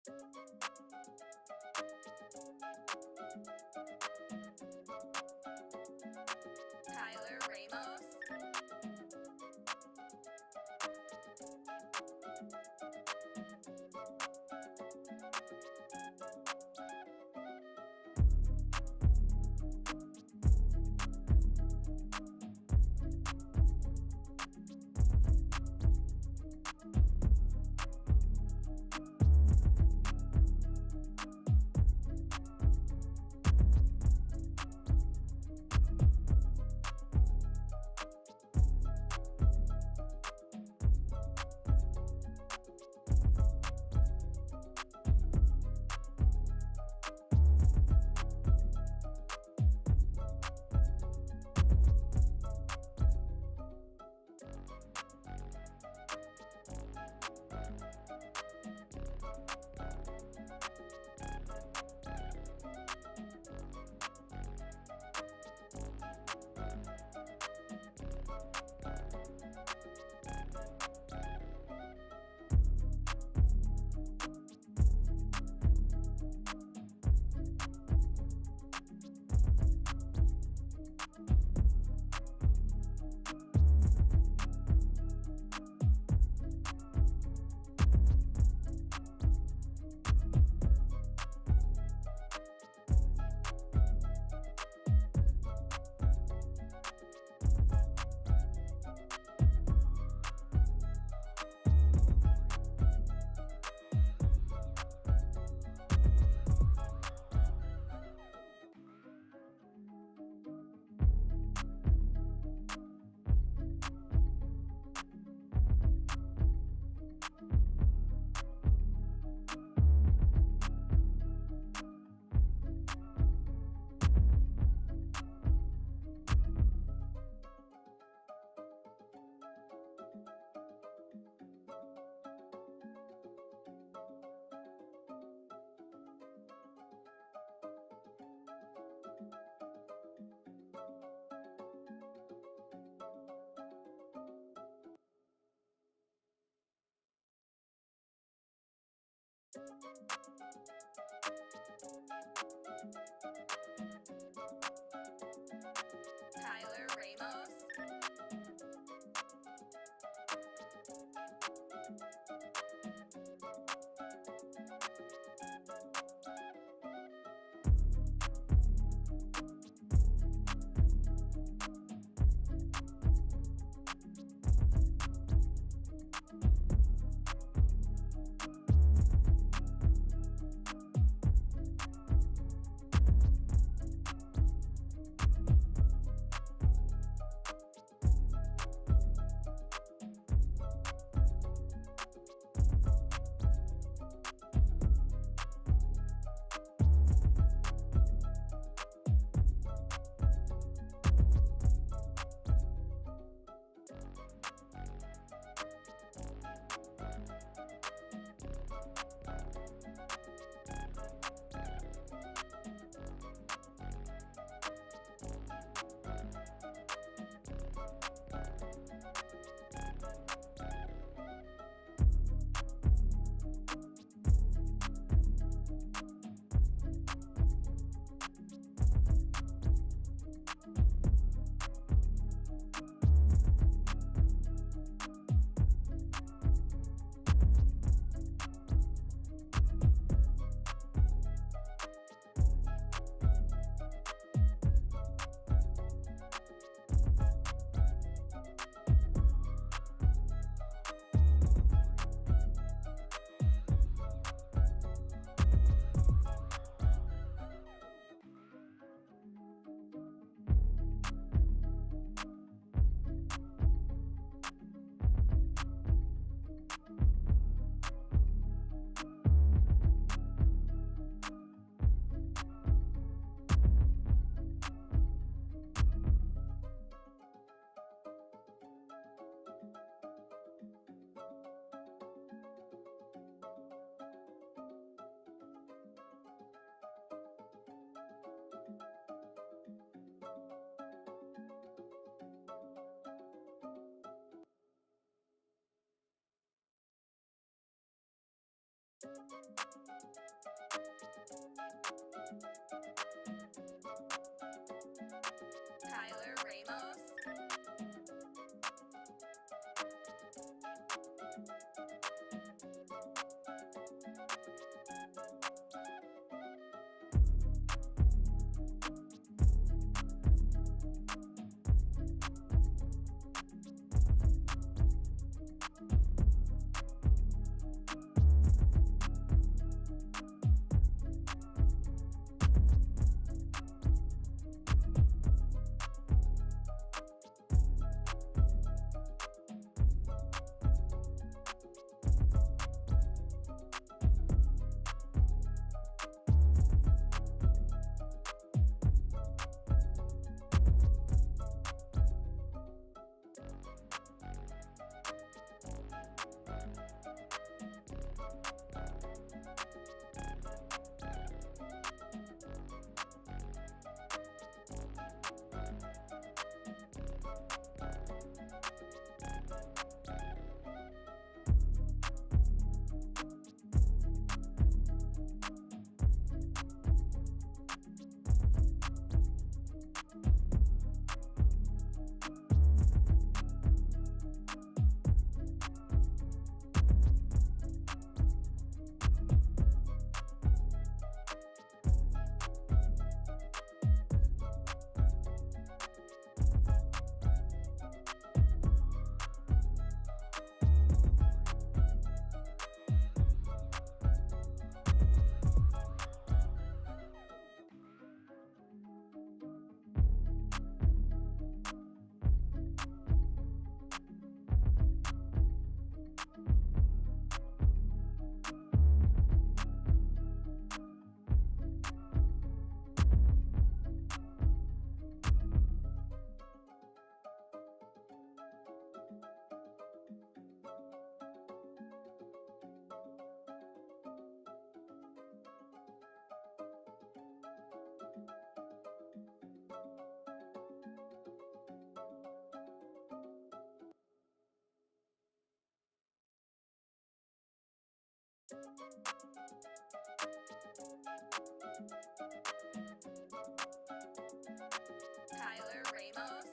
Tyler Ramos. Tyler Ramos. Tyler Ramos. Tyler Ramos.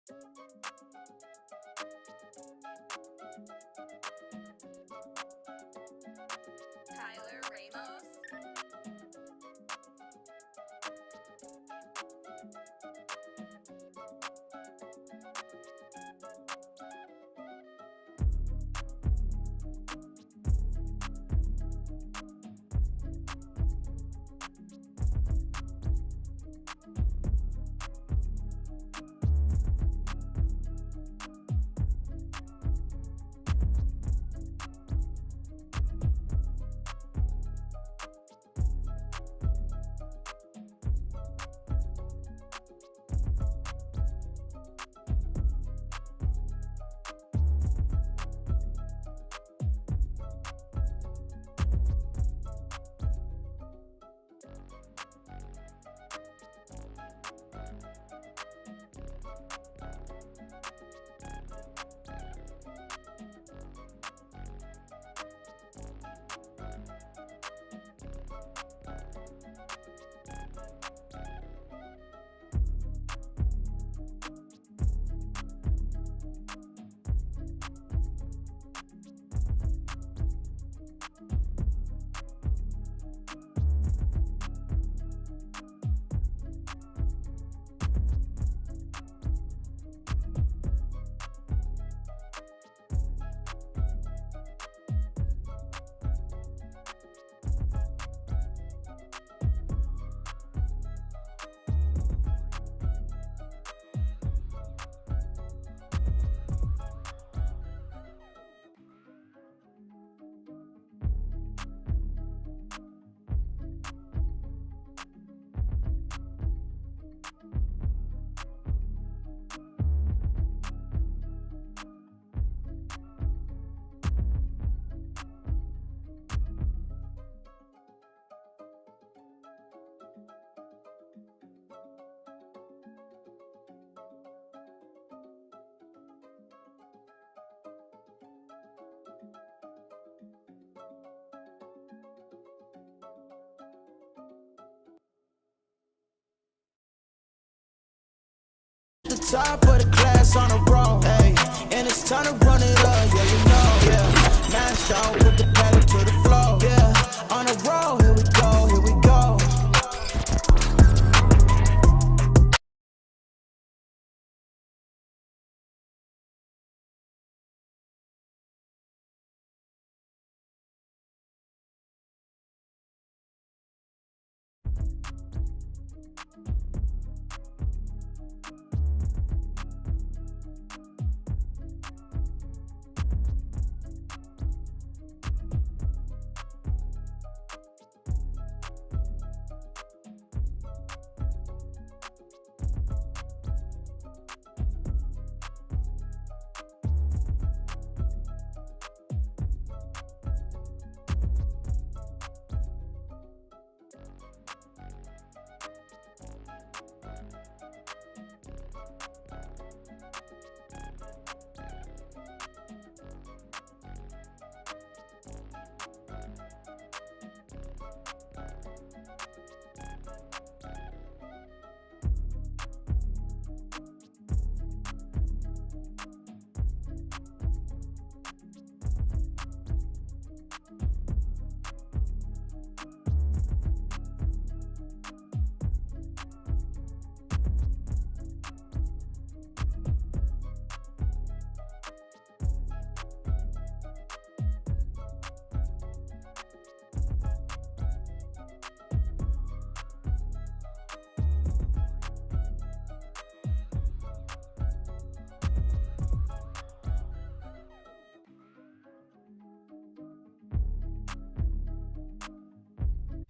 Tyler Ramos. The top of the class on a roll, hey, and it's time to run it up, yeah, you know, yeah. Mashed out with the pedal to the floor, yeah. On a roll, here we go, here we go.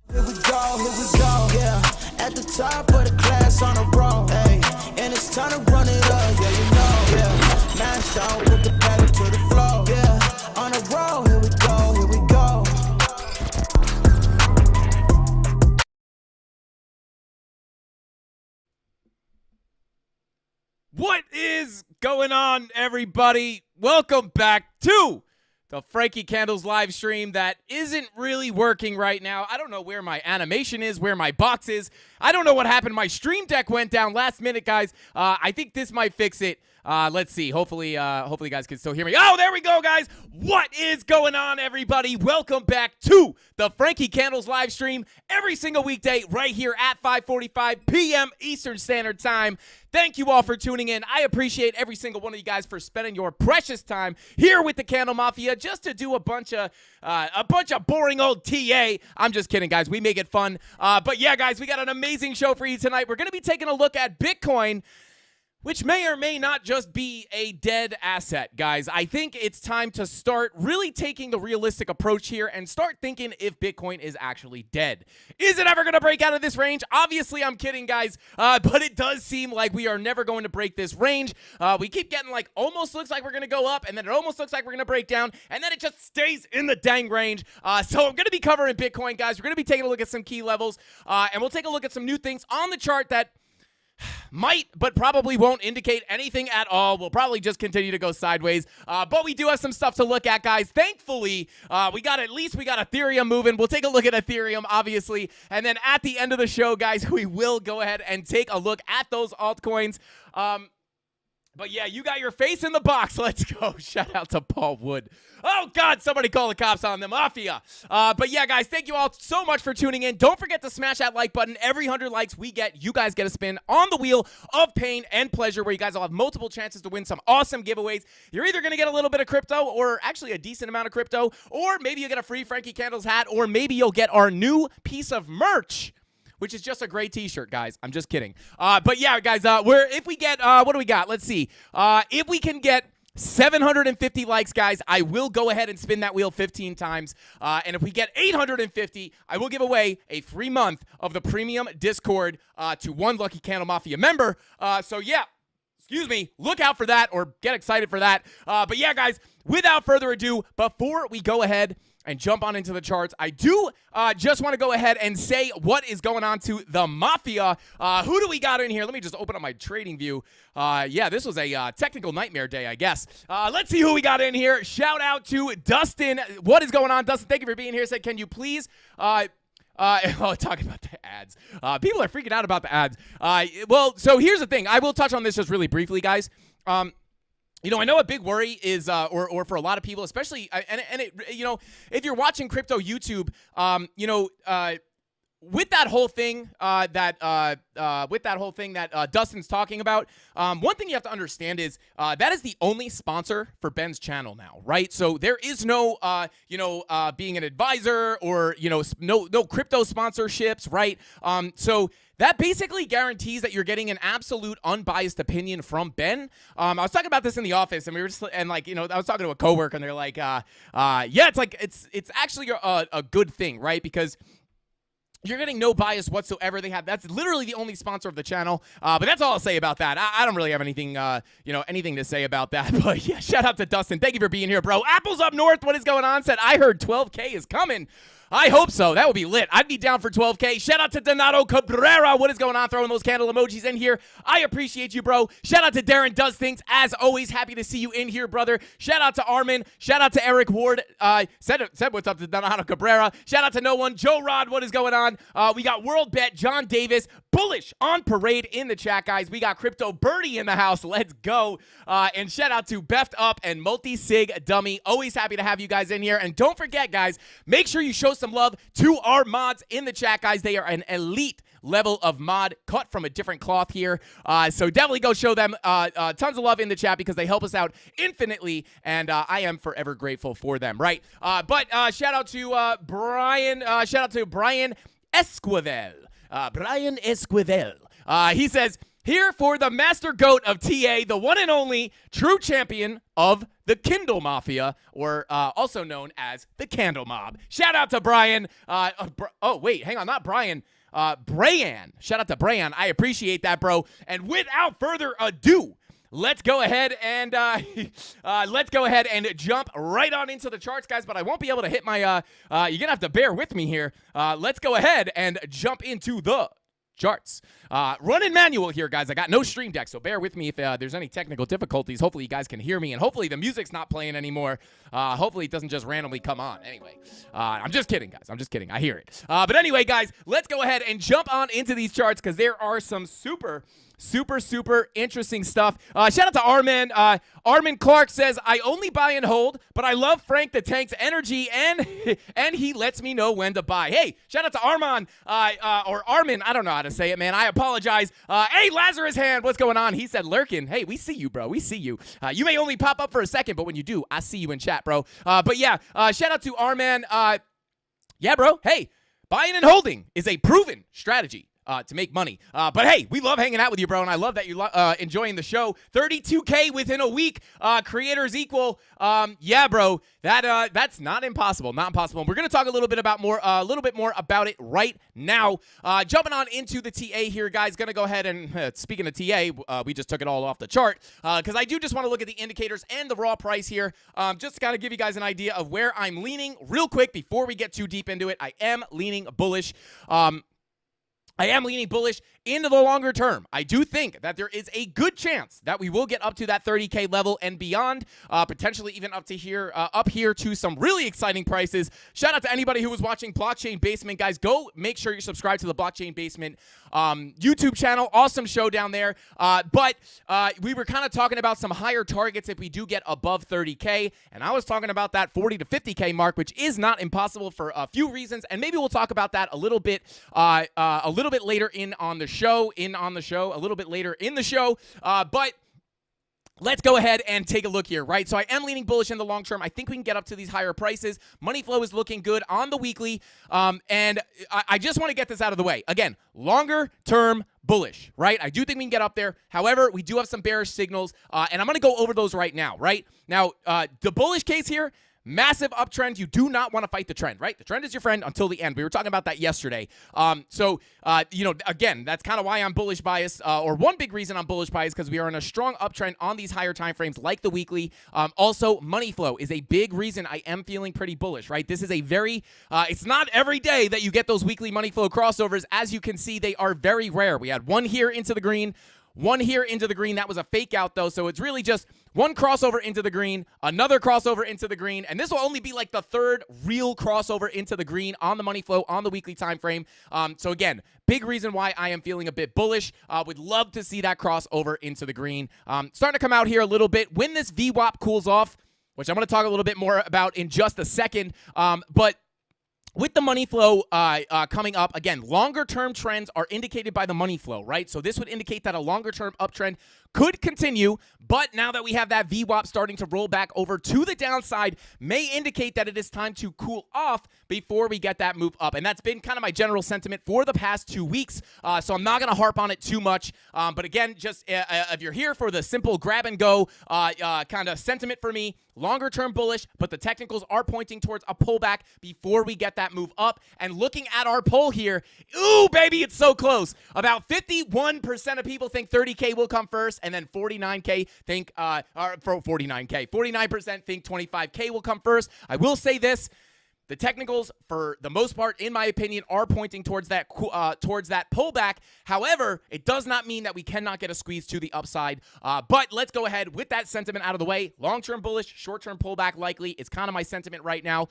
Here we go, yeah. At the top of the class on a roll, hey, and it's time to run it up, yeah, you know, yeah. Mashed out with the pedal to the floor, yeah. On a roll, here we go, here we go. What is going on, everybody? Welcome back to the Frankie Candles live stream that isn't really working right now. I don't know where my animation is, where my box is. I don't know what happened. My stream deck went down last minute, guys. I think this might fix it. Let's see. Hopefully you guys can still hear me. Oh, there we go, guys. What is going on, everybody? Welcome back to the Frankie Candles live stream every single weekday right here at 5:45 p.m. Eastern Standard Time. Thank you all for tuning in. I appreciate every single one of you guys for spending your precious time here with the Candle Mafia just to do a bunch of boring old TA. I'm just kidding, guys. We make it fun. But yeah, guys, we got an amazing show for you tonight. We're going to be taking a look at Bitcoin, which may or may not just be a dead asset, guys. I think it's time to start really taking the realistic approach here and start thinking if Bitcoin is actually dead. Is it ever going to break out of this range? Obviously, I'm kidding, guys, but it does seem like we are never going to break this range. We keep getting like almost looks like we're going to go up, and then it almost looks like we're going to break down, and then it just stays in the dang range. So I'm going to be covering Bitcoin, guys. We're going to be taking a look at some key levels, and we'll take a look at some new things on the chart that might, but probably won't indicate anything at all. We'll probably just continue to go sideways. But we do have some stuff to look at, guys. Thankfully, we got Ethereum moving. We'll take a look at Ethereum, obviously. And then at the end of the show, guys, we will go ahead and take a look at those altcoins. But yeah, you got your face in the box. Let's go. Shout out to Paul Wood. Oh, God, somebody call the cops on the Mafia. But yeah, guys, thank you all so much for tuning in. Don't forget to smash that like button. Every 100 likes we get, you guys get a spin on the wheel of pain and pleasure, where you guys will have multiple chances to win some awesome giveaways. You're either going to get a little bit of crypto, or actually a decent amount of crypto, or maybe you get a free Frankie Candles hat, or maybe you'll get our new piece of merch, which is just a great t-shirt, guys. I'm just kidding. But yeah, guys, if we get, what do we got? Let's see. If we can get 750 likes, guys, I will go ahead and spin that wheel 15 times. And if we get 850, I will give away a free month of the premium Discord to one lucky Candle Mafia member. So yeah, excuse me, look out for that, or get excited for that. But yeah, guys, without further ado, before we go ahead and jump on into the charts, I do just want to go ahead and say what is going on to the Mafia. Who do we got in here? Let me just open up my trading view. Yeah, this was a technical nightmare day, I guess. Let's see who we got in here. Shout out to Dustin. What is going on, Dustin? Thank you for being here. Said, can you please... talking about the ads. People are freaking out about the ads. Well, so here's the thing. I will touch on this just really briefly, guys. You know, I know a big worry is, or for a lot of people, especially, if you're watching crypto YouTube, with that whole thing that Dustin's talking about, one thing you have to understand is that is the only sponsor for Ben's channel now, right? So there is no, being an advisor or no crypto sponsorships, right? So that basically guarantees that you're getting an absolute unbiased opinion from Ben. I was talking about this in the office, and we were just, and I was talking to a coworker, and they're like, yeah, it's actually a good thing, right? Because you're getting no bias whatsoever. That's literally the only sponsor of the channel. But that's all I'll say about that. I don't really have anything, anything to say about that. But yeah, shout out to Dustin. Thank you for being here, bro. Apples Up North, what is going on? Said, I heard 12K is coming. I hope so. That would be lit. I'd be down for 12K. Shout out to Donato Cabrera. What is going on? Throwing those candle emojis in here. I appreciate you, bro. Shout out to Darren Does Things. As always, happy to see you in here, brother. Shout out to Armin. Shout out to Eric Ward. Said what's up to Donato Cabrera. Shout out to no one. Joe Rod, what is going on? We got World Bet, John Davis, Bullish on parade in the chat, guys. We got Crypto Birdie in the house. Let's go. And shout out to Beft Up and Multi-Sig Dummy. Always happy to have you guys in here. And don't forget, guys, make sure you show some love to our mods in the chat, guys. They are an elite level of mod cut from a different cloth here. So definitely go show them tons of love in the chat, because they help us out infinitely, and I am forever grateful for them, right? But shout out to Brian. Shout out to Brian Esquivel. Brian Esquivel. He says, here for the master goat of TA, the one and only true champion of the Kindle Mafia, or also known as the Candle Mob. Shout out to Brian. Oh, wait, hang on, not Brian. Brayan. Shout out to Brayan. I appreciate that, bro. And without further ado, let's go ahead and jump right on into the charts, guys. But I won't be able to hit my. You're gonna have to bear with me here. Let's go ahead and jump into the charts. Running manual here, guys. I got no stream deck, so bear with me if there's any technical difficulties. Hopefully you guys can hear me, and hopefully the music's not playing anymore. Hopefully it doesn't just randomly come on. Anyway, I'm just kidding, guys. I'm just kidding. I hear it. But anyway, guys, let's go ahead and jump on into these charts because there are some super interesting stuff. Shout out to Armin. Armin Clark says, I only buy and hold, but I love Frank the Tank's energy, and he lets me know when to buy. Hey, shout out to Armin, or Armin. I don't know how to say it, man. I apologize. Hey, Lazarus Hand, what's going on? He said, lurking. Hey, we see you, bro. We see you. You may only pop up for a second, but when you do, I see you in chat, bro. But yeah, shout out to Armin. Yeah, bro. Hey, buying and holding is a proven strategy to make money. But hey, we love hanging out with you, bro, and I love that you're enjoying the show. 32K within a week, creators equal. Yeah, bro, that's not impossible. Not impossible. And we're gonna talk a little bit more about it right now. Jumping on into the TA here, guys. Gonna go ahead and speaking of TA, we just took it all off the chart because I do just want to look at the indicators and the raw price here. Just to kind of give you guys an idea of where I'm leaning real quick before we get too deep into it. I am leaning bullish. I am leaning bullish into the longer term. I do think that there is a good chance that we will get up to that 30K level and beyond, potentially even up here to some really exciting prices. Shout out to anybody who was watching Blockchain Basement, guys. Go make sure you're subscribed to the Blockchain Basement YouTube channel. Awesome show down there. But we were kind of talking about some higher targets if we do get above 30K, and I was talking about that 40 to 50K mark, which is not impossible for a few reasons, and maybe we'll talk about that a little bit later on the show, a little bit later in the show. But let's go ahead and take a look here, right? So I am leaning bullish in the long term. I think we can get up to these higher prices. Money flow is looking good on the weekly. And I just want to get this out of the way. Again, longer term bullish, right? I do think we can get up there. However, we do have some bearish signals, and I'm going to go over those right now, right? Now, the bullish case here, massive uptrend. You do not want to fight the trend, right? The trend is your friend until the end. We were talking about that yesterday. Again, that's kind of why I'm bullish bias, or one big reason I'm bullish bias, because we are in a strong uptrend on these higher time frames like the weekly. Also, money flow is a big reason I am feeling pretty bullish, right? This is a very, it's not every day that you get those weekly money flow crossovers. As you can see, they are very rare. We had one here into the green, one here into the green. That was a fake out, though, so it's really just one crossover into the green, another crossover into the green, and this will only be like the third real crossover into the green on the money flow on the weekly time frame. So again, big reason why I am feeling a bit bullish. Would love to see that crossover into the green. Starting to come out here a little bit. When this VWAP cools off, which I'm going to talk a little bit more about in just a second, but with the money flow coming up, again, longer-term trends are indicated by the money flow, right? So this would indicate that a longer-term uptrend could continue, but now that we have that VWAP starting to roll back over to the downside, may indicate that it is time to cool off before we get that move up. And that's been kind of my general sentiment for the past 2 weeks, so I'm not going to harp on it too much. But again, just if you're here for the simple grab-and-go kind of sentiment for me, longer-term bullish, but the technicals are pointing towards a pullback before we get that move up. And looking at our poll here, ooh, baby, it's so close. About 51% of people think 30K will come first, and then 49% think 49% think 25K will come first. I will say this. The technicals, for the most part, in my opinion, are pointing towards that pullback. However, it does not mean that we cannot get a squeeze to the upside. But let's go ahead with that sentiment out of the way. Long-term bullish, short-term pullback likely. It's kind of my sentiment right now.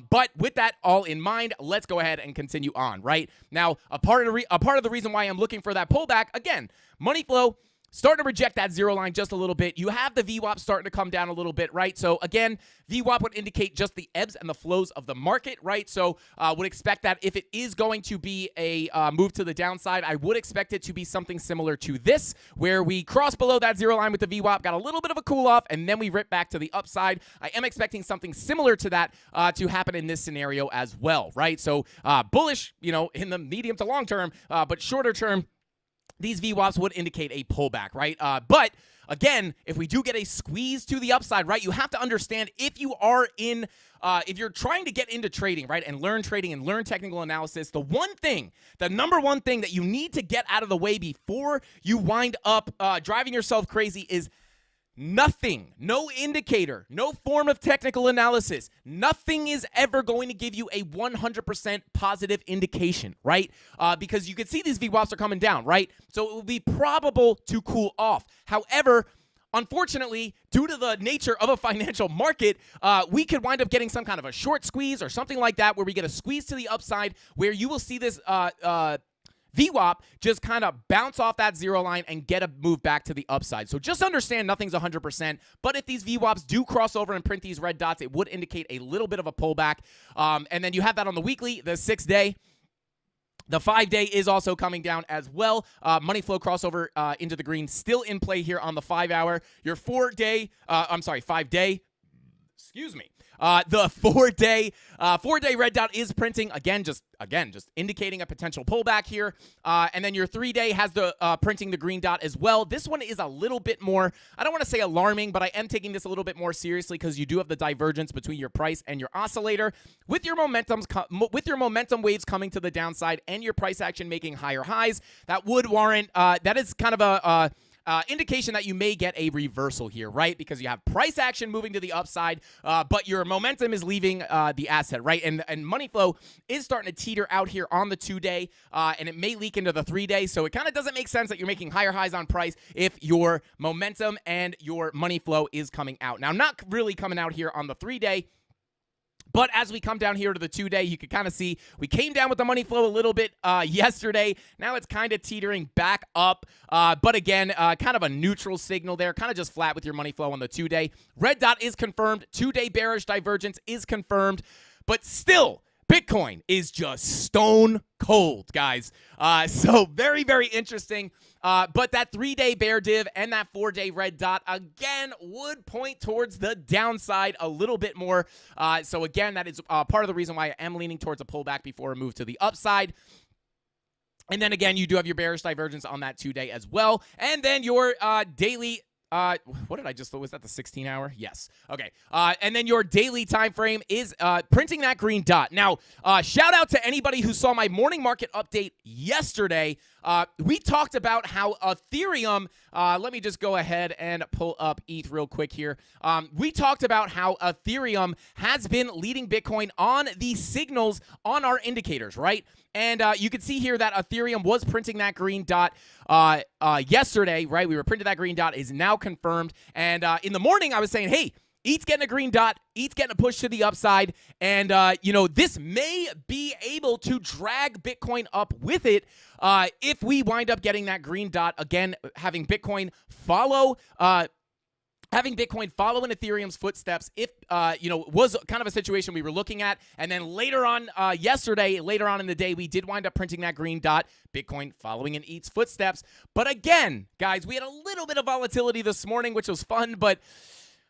But with that all in mind, let's go ahead and continue on, right? Now, a part of the reason why I'm looking for that pullback, again, money flow, starting to reject that zero line just a little bit. You have the VWAP starting to come down a little bit, right? So again, VWAP would indicate just the ebbs and the flows of the market, right? So would expect that if it is going to be a move to the downside, I would expect it to be something similar to this, where we cross below that zero line with the VWAP, got a little bit of a cool off, and then we rip back to the upside. I am expecting something similar to that to happen in this scenario as well, right? So bullish, in the medium to long term, but shorter term, these VWAPs would indicate a pullback, right? But again, if we do get a squeeze to the upside, right, you have to understand if you are in, if you're trying to get into trading, right, and learn trading and learn technical analysis, the number one thing that you need to get out of the way before you wind up driving yourself crazy is Nothing, no indicator, no form of technical analysis, nothing is ever going to give you a 100% positive indication, right? Because you can see these VWAPs are coming down, right? So it will be probable to cool off. However, unfortunately, due to the nature of a financial market, we could wind up getting some kind of a short squeeze or something like that where we get a squeeze to the upside where you will see this VWAP just kind of bounce off that zero line and get a move back to the upside. So just understand nothing's 100%, but if these VWAPs do cross over and print these red dots, it would indicate a little bit of a pullback. And then you have that on the weekly, the 6-day. The 5-day is also coming down as well. Money flow crossover into the green still in play here on the 5-hour. Your 5-day, excuse me. The 4-day red dot is printing again, just indicating a potential pullback here. And then your 3-day has the printing the green dot as well. This one is a little bit more, I don't want to say alarming, but I am taking this a little bit more seriously because you do have the divergence between your price and your oscillator. With your momentum waves coming to the downside and your price action making higher highs, that would warrant, that is kind of a indication that you may get a reversal here, right? Because you have price action moving to the upside, but your momentum is leaving the asset, right? And money flow is starting to teeter out here on the 2-day, and it may leak into the 3-day. So it kind of doesn't make sense that you're making higher highs on price if your momentum and your money flow is coming out. Now, not really coming out here on the 3-day. But as we come down here to the 2-day, you can kind of see we came down with the money flow a little bit yesterday. Now it's kind of teetering back up. But again, kind of a neutral signal there, kind of just flat with your money flow on the 2-day. Red dot is confirmed. 2-day bearish divergence is confirmed. But still, Bitcoin is just stone cold, guys. So very, very interesting. But that 3-day bear div and that 4-day red dot, again, would point towards the downside a little bit more. So again, that is part of the reason why I am leaning towards a pullback before a move to the upside. And then again, you do have your bearish divergence on that 2-day as well. And then your daily... what did I just, was that the 16-hour? Yes. Okay. And then your daily time frame is printing that green dot. Now, shout out to anybody who saw my morning market update yesterday. We talked about how Ethereum, let me just go ahead and pull up ETH real quick here. We talked about how Ethereum has been leading Bitcoin on the signals on our indicators, right? And you can see here that Ethereum was printing that green dot yesterday, right? We were printing that green dot, is now confirmed. And in the morning, I was saying, hey, ETH's getting a green dot. ETH's getting a push to the upside. And, this may be able to drag Bitcoin up with it if we wind up getting that green dot. Again, having Bitcoin follow in Ethereum's footsteps, if, was kind of a situation we were looking at. And then later on later on in the day, we did wind up printing that green dot, Bitcoin following in ETH's footsteps. But again, guys, we had a little bit of volatility this morning, which was fun. But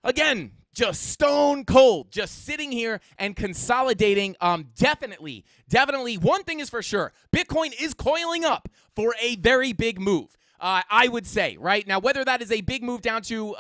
again, just stone cold, just sitting here and consolidating. Definitely, one thing is for sure, Bitcoin is coiling up for a very big move. I would say, right? Now, whether that is a big move down to,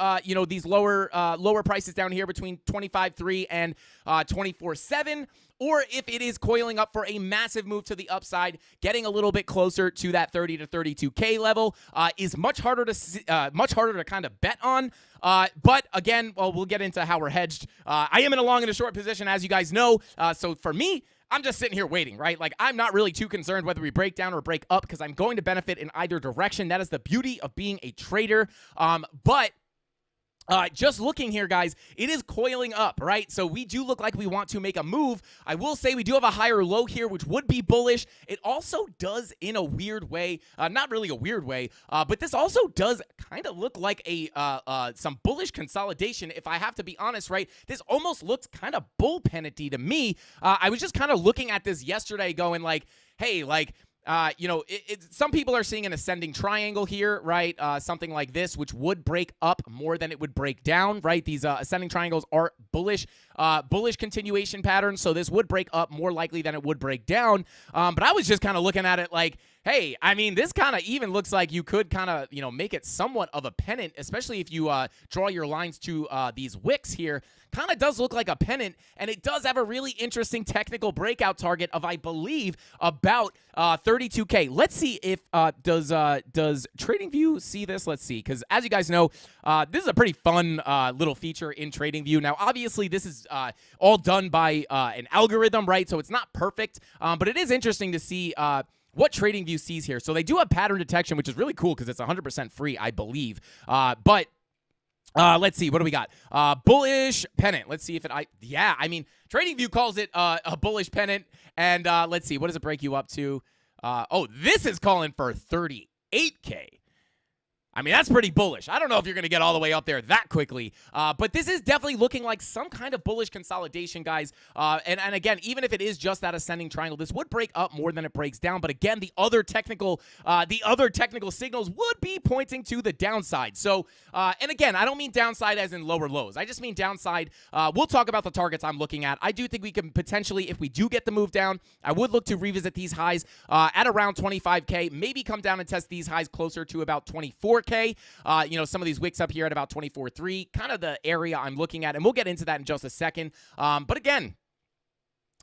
these lower prices down here between 25.3 and 24.7, or if it is coiling up for a massive move to the upside, getting a little bit closer to that 30 to 32K level, is much harder to kind of bet on. But again, well, we'll get into how we're hedged. I am in a long and a short position, as you guys know. So for me, I'm just sitting here waiting, right? Like, I'm not really too concerned whether we break down or break up because I'm going to benefit in either direction. That is the beauty of being a trader. But just looking here, guys, it is coiling up, right? So we do look like we want to make a move. I will say we do have a higher low here, which would be bullish. It also does in a weird way, not really a weird way, but this also does kind of look like some bullish consolidation, if I have to be honest, right? This almost looks kind of bullpen-y to me. I was just kind of looking at this yesterday going like, hey, like, some people are seeing an ascending triangle here, right? Something like this, which would break up more than it would break down, right? These ascending triangles are bullish continuation patterns, so this would break up more likely than it would break down. But I was just kind of looking at it like, hey, I mean, this kind of even looks like you could kind of, make it somewhat of a pennant, especially if you draw your lines to these wicks here. Kind of does look like a pennant, and it does have a really interesting technical breakout target of, I believe, about 32K. Let's see if does TradingView see this? Let's see, because as you guys know, this is a pretty fun little feature in TradingView. Now, obviously, this is all done by an algorithm, right? So it's not perfect, but it is interesting to see what TradingView sees here. So they do have pattern detection, which is really cool because it's 100% free, I believe. But let's see. What do we got? Bullish pennant. Let's see if it. I mean, TradingView calls it a bullish pennant. And let's see. What does it break you up to? This is calling for 38K. I mean, that's pretty bullish. I don't know if you're going to get all the way up there that quickly, but this is definitely looking like some kind of bullish consolidation, guys. And again, even if it is just that ascending triangle, this would break up more than it breaks down. But again, the other technical signals would be pointing to the downside. So, and again, I don't mean downside as in lower lows. I just mean downside. We'll talk about the targets I'm looking at. I do think we can potentially, if we do get the move down, I would look to revisit these highs at around 25K, maybe come down and test these highs closer to about 24K. Some of these wicks up here at about 24.3, kind of the area I'm looking at, and we'll get into that in just a second. But again,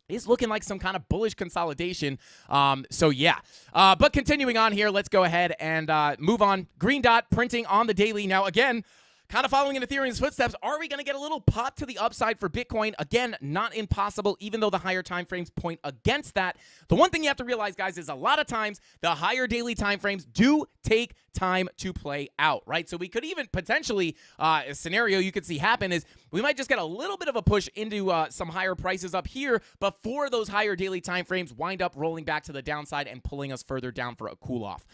it's looking like some kind of bullish consolidation. But continuing on here, let's go ahead and move on. Green dot printing on the daily. Now, again, kind of following in Ethereum's footsteps, are we going to get a little pop to the upside for Bitcoin? Again, not impossible, even though the higher time frames point against that. The one thing you have to realize, guys, is a lot of times the higher daily time frames do take time to play out, right? So we could even potentially, a scenario you could see happen is we might just get a little bit of a push into some higher prices up here before those higher daily time frames wind up rolling back to the downside and pulling us further down for a cool off.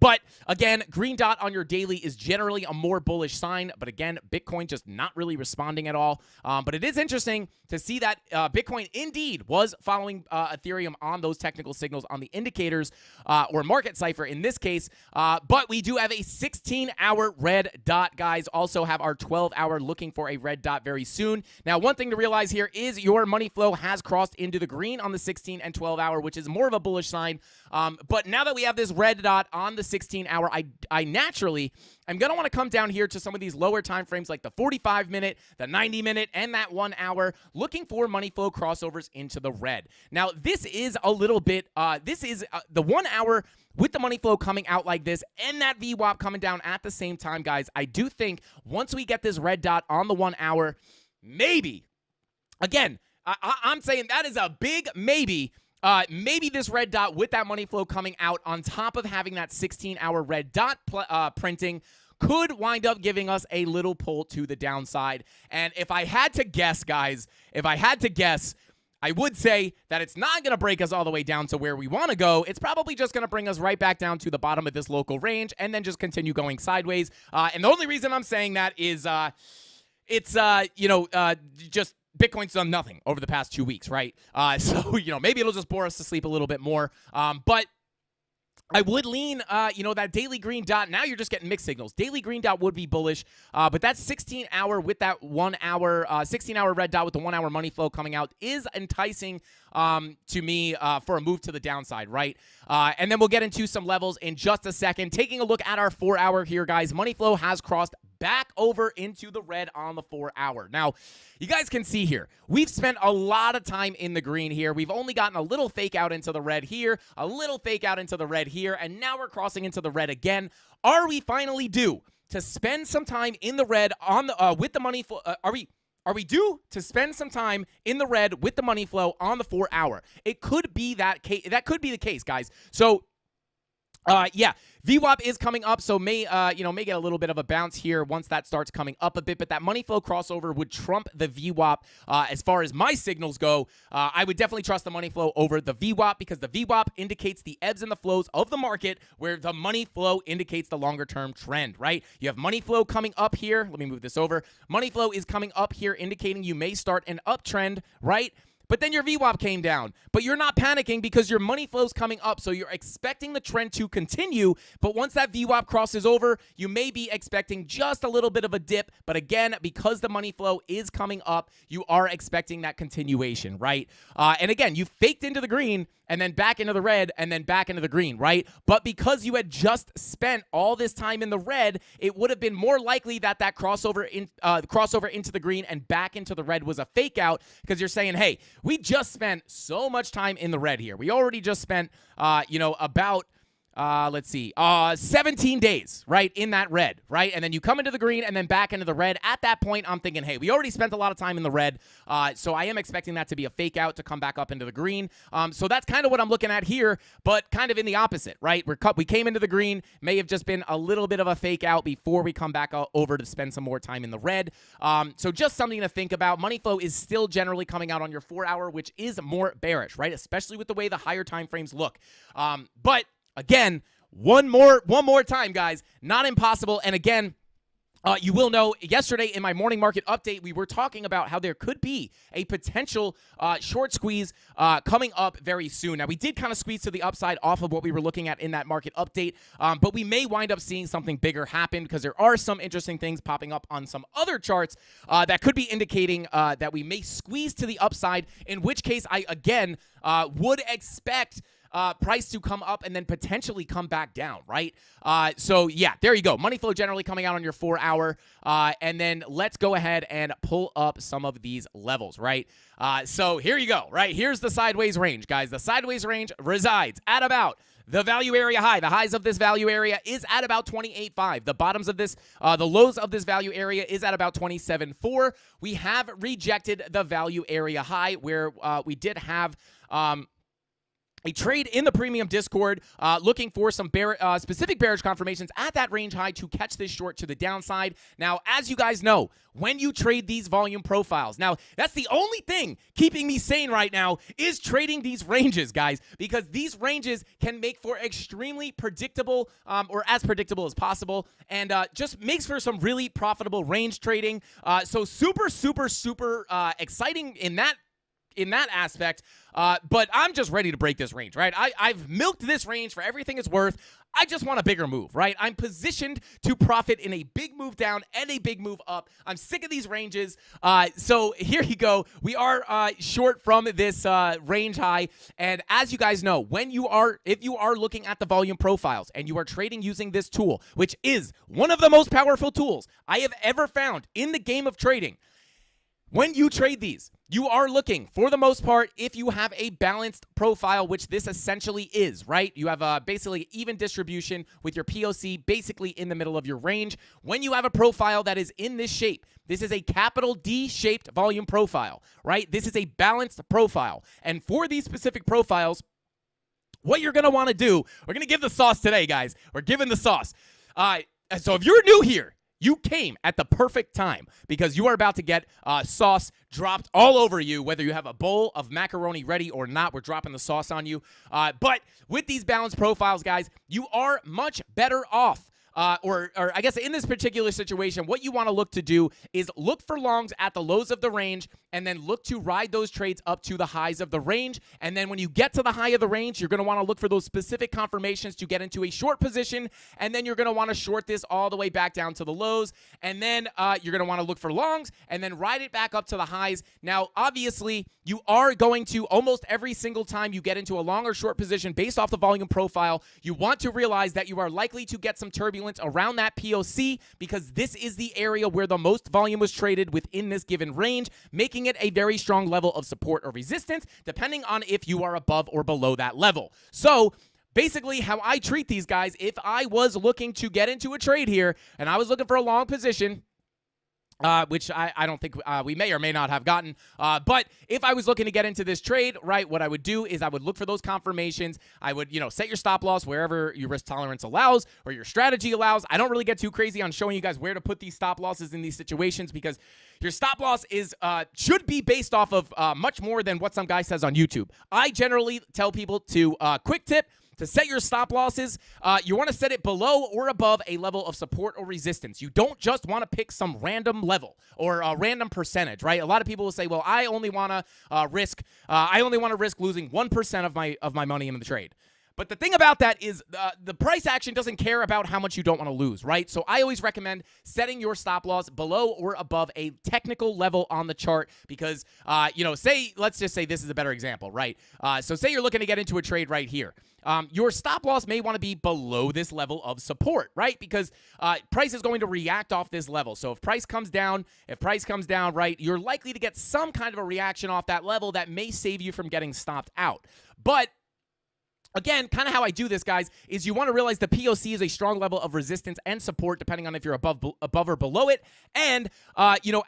But again, green dot on your daily is generally a more bullish sign. But again, Bitcoin just not really responding at all. But it is interesting to see that Bitcoin indeed was following Ethereum on those technical signals on the indicators or market cipher in this case. But we do have a 16-hour red dot, guys. Also have our 12-hour looking for a red dot very soon. Now, one thing to realize here is your money flow has crossed into the green on the 16 and 12-hour, which is more of a bullish sign. But now that we have this red dot on the 16-hour, I naturally am going to want to come down here to some of these lower time frames like the 45-minute, the 90-minute, and that 1 hour, looking for money flow crossovers into the red. Now, this is a little bit, the 1 hour with the money flow coming out like this and that VWAP coming down at the same time, guys. I do think once we get this red dot on the 1 hour, maybe, again, I'm saying that is a big maybe. Maybe this red dot with that money flow coming out on top of having that 16-hour red dot printing could wind up giving us a little pull to the downside. And if I had to guess, guys, I would say that it's not going to break us all the way down to where we want to go. It's probably just going to bring us right back down to the bottom of this local range and then just continue going sideways. And the only reason I'm saying that is just Bitcoin's done nothing over the past 2 weeks, right? So maybe it'll just bore us to sleep a little bit more. But I would lean, that daily green dot. Now you're just getting mixed signals. Daily green dot would be bullish, but that 16-hour with that 1 hour, 16-hour red dot with the 1 hour money flow coming out is enticing to me for a move to the downside, right? And then we'll get into some levels in just a second. Taking a look at our 4 hour here, guys. Money flow has crossed back over into the red on the 4 hour. Now, you guys can see here, we've spent a lot of time in the green here. We've only gotten a little fake out into the red here, a little fake out into the red here, and now we're crossing into the red again. Are we finally due to spend some time in the red on the with the money flow? Are we due to spend some time in the red with the money flow on the 4 hour? It could be that case. That could be the case, guys. So VWAP is coming up, so may get a little bit of a bounce here once that starts coming up a bit, but that money flow crossover would trump the VWAP as far as my signals go. I would definitely trust the money flow over the VWAP because the VWAP indicates the ebbs and the flows of the market, where the money flow indicates the longer-term trend, right? You have money flow coming up here. Let me move this over. Money flow is coming up here, indicating you may start an uptrend, right? But then your VWAP came down. But you're not panicking because your money flow's coming up, so you're expecting the trend to continue. But once that VWAP crosses over, you may be expecting just a little bit of a dip. But again, because the money flow is coming up, you are expecting that continuation, right? And again, you faked into the green, and then back into the red, and then back into the green, right? But because you had just spent all this time in the red, it would have been more likely that crossover into the green and back into the red was a fake out, because you're saying, hey, we just spent so much time in the red here. We already just spent, about 17 days, right, in that red, right? And then you come into the green and then back into the red. At that point, I'm thinking, hey, we already spent a lot of time in the red, so I am expecting that to be a fake out to come back up into the green. So that's kind of what I'm looking at here, but kind of in the opposite, right? We came into the green, may have just been a little bit of a fake out before we come back over to spend some more time in the red. So just something to think about. Money flow is still generally coming out on your 4-hour, which is more bearish, right? Especially with the way the higher time frames look. But again, one more time, guys. Not impossible. And again, you will know, yesterday in my morning market update, we were talking about how there could be a potential short squeeze coming up very soon. Now, we did kind of squeeze to the upside off of what we were looking at in that market update, but we may wind up seeing something bigger happen, because there are some interesting things popping up on some other charts that could be indicating that we may squeeze to the upside, in which case I, again, would expect price to come up and then potentially come back down, right? So yeah, there you go. Money flow generally coming out on your 4-hour. And then let's go ahead and pull up some of these levels, right? So here you go, right? Here's the sideways range, guys. The sideways range resides at about the value area high. The highs of this value area is at about 28.5. The bottoms of this, the lows of this value area is at about 27.4. We have rejected the value area high, where we did have a trade in the premium Discord looking for some specific bearish confirmations at that range high to catch this short to the downside. Now, as you guys know, when you trade these volume profiles, now that's the only thing keeping me sane right now is trading these ranges, guys, because these ranges can make for extremely predictable or as predictable as possible, and just makes for some really profitable range trading. So super exciting in that aspect, but I'm just ready to break this range, right? I've milked this range for everything it's worth. I just want a bigger move, right? I'm positioned to profit in a big move down and a big move up. I'm sick of these ranges. So here you go. We are short from this range high. And as you guys know, if you are looking at the volume profiles and you are trading using this tool, which is one of the most powerful tools I have ever found in the game of trading, when you trade these, you are looking, for the most part, if you have a balanced profile, which this essentially is, right? You have basically even distribution with your POC basically in the middle of your range. When you have a profile that is in this shape, this is a capital D-shaped volume profile, right? This is a balanced profile. And for these specific profiles, what you're going to want to do, we're going to give the sauce today, guys. We're giving the sauce. So if you're new here, you came at the perfect time, because you are about to get sauce dropped all over you, whether you have a bowl of macaroni ready or not. We're dropping the sauce on you. But with these balanced profiles, guys, you are much better off. Or I guess in this particular situation, what you want to look to do is look for longs at the lows of the range, and then look to ride those trades up to the highs of the range. And then when you get to the high of the range, you're going to want to look for those specific confirmations to get into a short position. And then you're going to want to short this all the way back down to the lows. And then you're going to want to look for longs and then ride it back up to the highs. Now, obviously, you are going to, almost every single time you get into a long or short position based off the volume profile, you want to realize that you are likely to get some turbulence around that POC, because this is the area where the most volume was traded within this given range, making it a very strong level of support or resistance, depending on if you are above or below that level. So basically, how I treat these guys, if I was looking to get into a trade here and I was looking for a long position, which I don't think we may or may not have gotten. But if I was looking to get into this trade, right, what I would do is I would look for those confirmations. I would, set your stop loss wherever your risk tolerance allows or your strategy allows. I don't really get too crazy on showing you guys where to put these stop losses in these situations, because your stop loss is should be based off of much more than what some guy says on YouTube. I generally tell people to, quick tip, to set your stop losses, you want to set it below or above a level of support or resistance. You don't just want to pick some random level or a random percentage, right? A lot of people will say, well, I only want to risk losing 1% of my money in the trade. But the thing about that is the price action doesn't care about how much you don't want to lose, right? So I always recommend setting your stop loss below or above a technical level on the chart because, let's just say this is a better example, right? So say you're looking to get into a trade right here. Your stop loss may want to be below this level of support, right? Because price is going to react off this level. So if price comes down, right, you're likely to get some kind of a reaction off that level that may save you from getting stopped out. But again, kind of how I do this, guys, is you want to realize the POC is a strong level of resistance and support depending on if you're above or below it. And,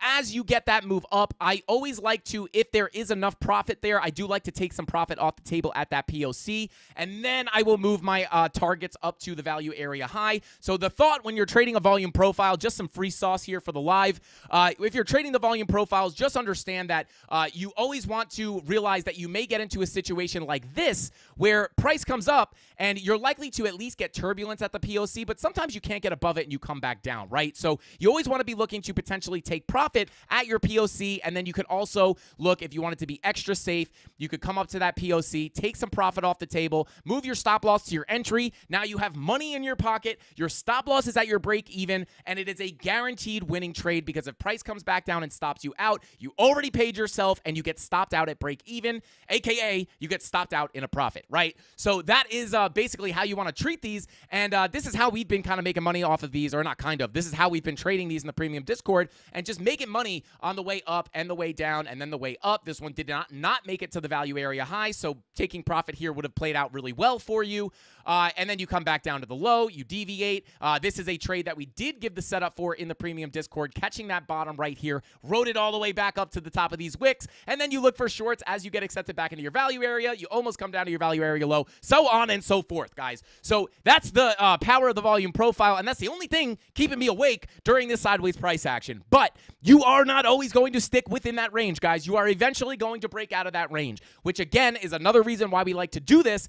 as you get that move up, I always like to, if there is enough profit there, I do like to take some profit off the table at that POC. And then I will move my targets up to the value area high. So the thought when you're trading a volume profile, just some free sauce here for the live. If you're trading the volume profiles, just understand that you always want to realize that you may get into a situation like this where price comes up and you're likely to at least get turbulence at the POC, but sometimes you can't get above it and you come back down, right? So you always want to be looking to potentially take profit at your POC, and then you could also look, if you wanted to be extra safe, you could come up to that POC, take some profit off the table, move your stop loss to your entry. Now you have money in your pocket, your stop loss is at your break even, and it is a guaranteed winning trade because if price comes back down and stops you out, you already paid yourself and you get stopped out at break even, aka you get stopped out in a profit, right? So that is basically how you want to treat these, and this is how we've been kind of making money off of these, or not kind of. This is how we've been trading these in the premium Discord and just making money on the way up and the way down and then the way up. This one did not make it to the value area high, so taking profit here would have played out really well for you. And then you come back down to the low, you deviate. This is a trade that we did give the setup for in the premium Discord, catching that bottom right here, rode it all the way back up to the top of these wicks, and then you look for shorts as you get accepted back into your value area. You almost come down to your value area low, so on and so forth, guys. So that's the power of the volume profile, and that's the only thing keeping me awake during this sideways price action. But you are not always going to stick within that range, guys. You are eventually going to break out of that range, which again is another reason why we like to do this,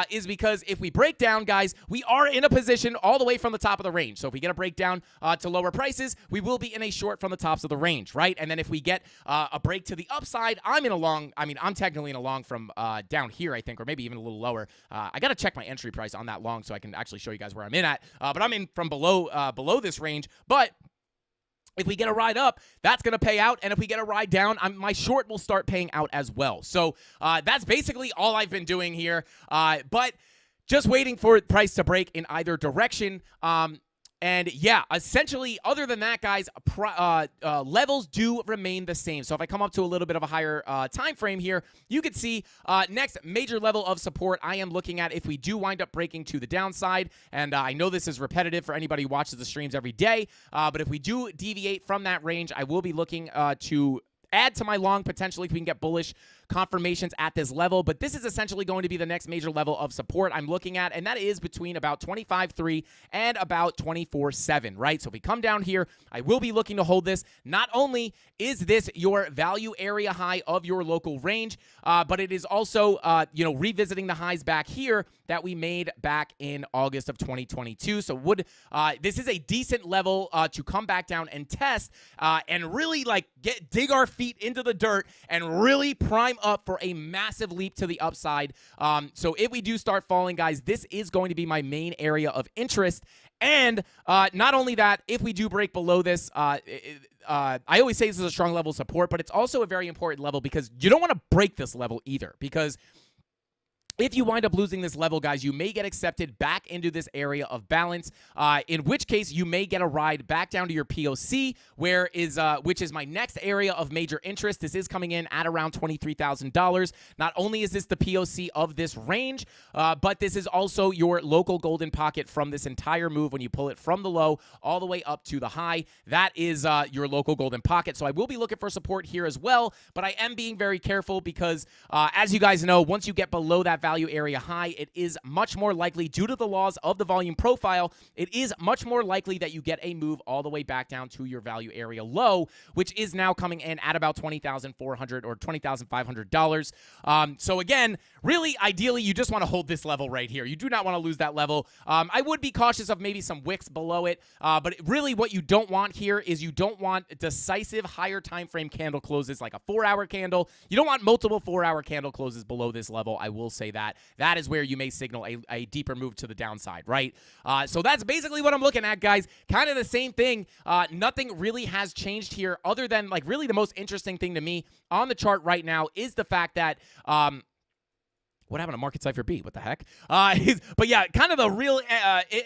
is because if we break down, guys, we are in a position all the way from the top of the range. So if we get a breakdown to lower prices, we will be in a short from the tops of the range, right? And then if we get a break to the upside, I'm technically in a long from down here, I think, or maybe even a little lower. I got to check my entry price on that long so I can actually show you guys where I'm in at. But I'm in from below this range. But if we get a ride up, that's going to pay out. And if we get a ride down, my short will start paying out as well. So that's basically all I've been doing here. But just waiting for price to break in either direction. And yeah, essentially, other than that, guys, levels do remain the same. So if I come up to a little bit of a higher time frame here, you can see next major level of support I am looking at if we do wind up breaking to the downside. And I know this is repetitive for anybody who watches the streams every day, but if we do deviate from that range, I will be looking to add to my long potentially if we can get bullish confirmations at this level. But this is essentially going to be the next major level of support I'm looking at, and that is between about 25.3 and about 24.7, right? So if we come down here, I will be looking to hold this. Not only is this your value area high of your local range, but it is also, revisiting the highs back here that we made back in August of 2022. So this is a decent level to come back down and test and really dig our feet into the dirt and really prime up for a massive leap to the upside. So if we do start falling, guys, this is going to be my main area of interest. And not only that, if we do break below this, I always say this is a strong level of support, but it's also a very important level because you don't want to break this level either, because if you wind up losing this level, guys, you may get accepted back into this area of balance, in which case you may get a ride back down to your POC, which is my next area of major interest. This is coming in at around $23,000. Not only is this the POC of this range, but this is also your local golden pocket from this entire move when you pull it from the low all the way up to the high. That is your local golden pocket. So I will be looking for support here as well, but I am being very careful because, as you guys know, once you get below that value area high, it is much more likely, due to the laws of the volume profile, it is much more likely that you get a move all the way back down to your value area low, which is now coming in at about $20,400 or $20,500. So again, really, ideally, you just want to hold this level right here. You do not want to lose that level. I would be cautious of maybe some wicks below it, but really what you don't want here is you don't want decisive higher time frame candle closes like a 4-hour candle. You don't want multiple 4-hour candle closes below this level. I will say that, that is where you may signal a deeper move to the downside, right? So that's basically what I'm looking at, guys. Kind of the same thing. Nothing really has changed here other than, like, really the most interesting thing to me on the chart right now is the fact that what happened to Market Cipher B? What the heck? But yeah, kind of the real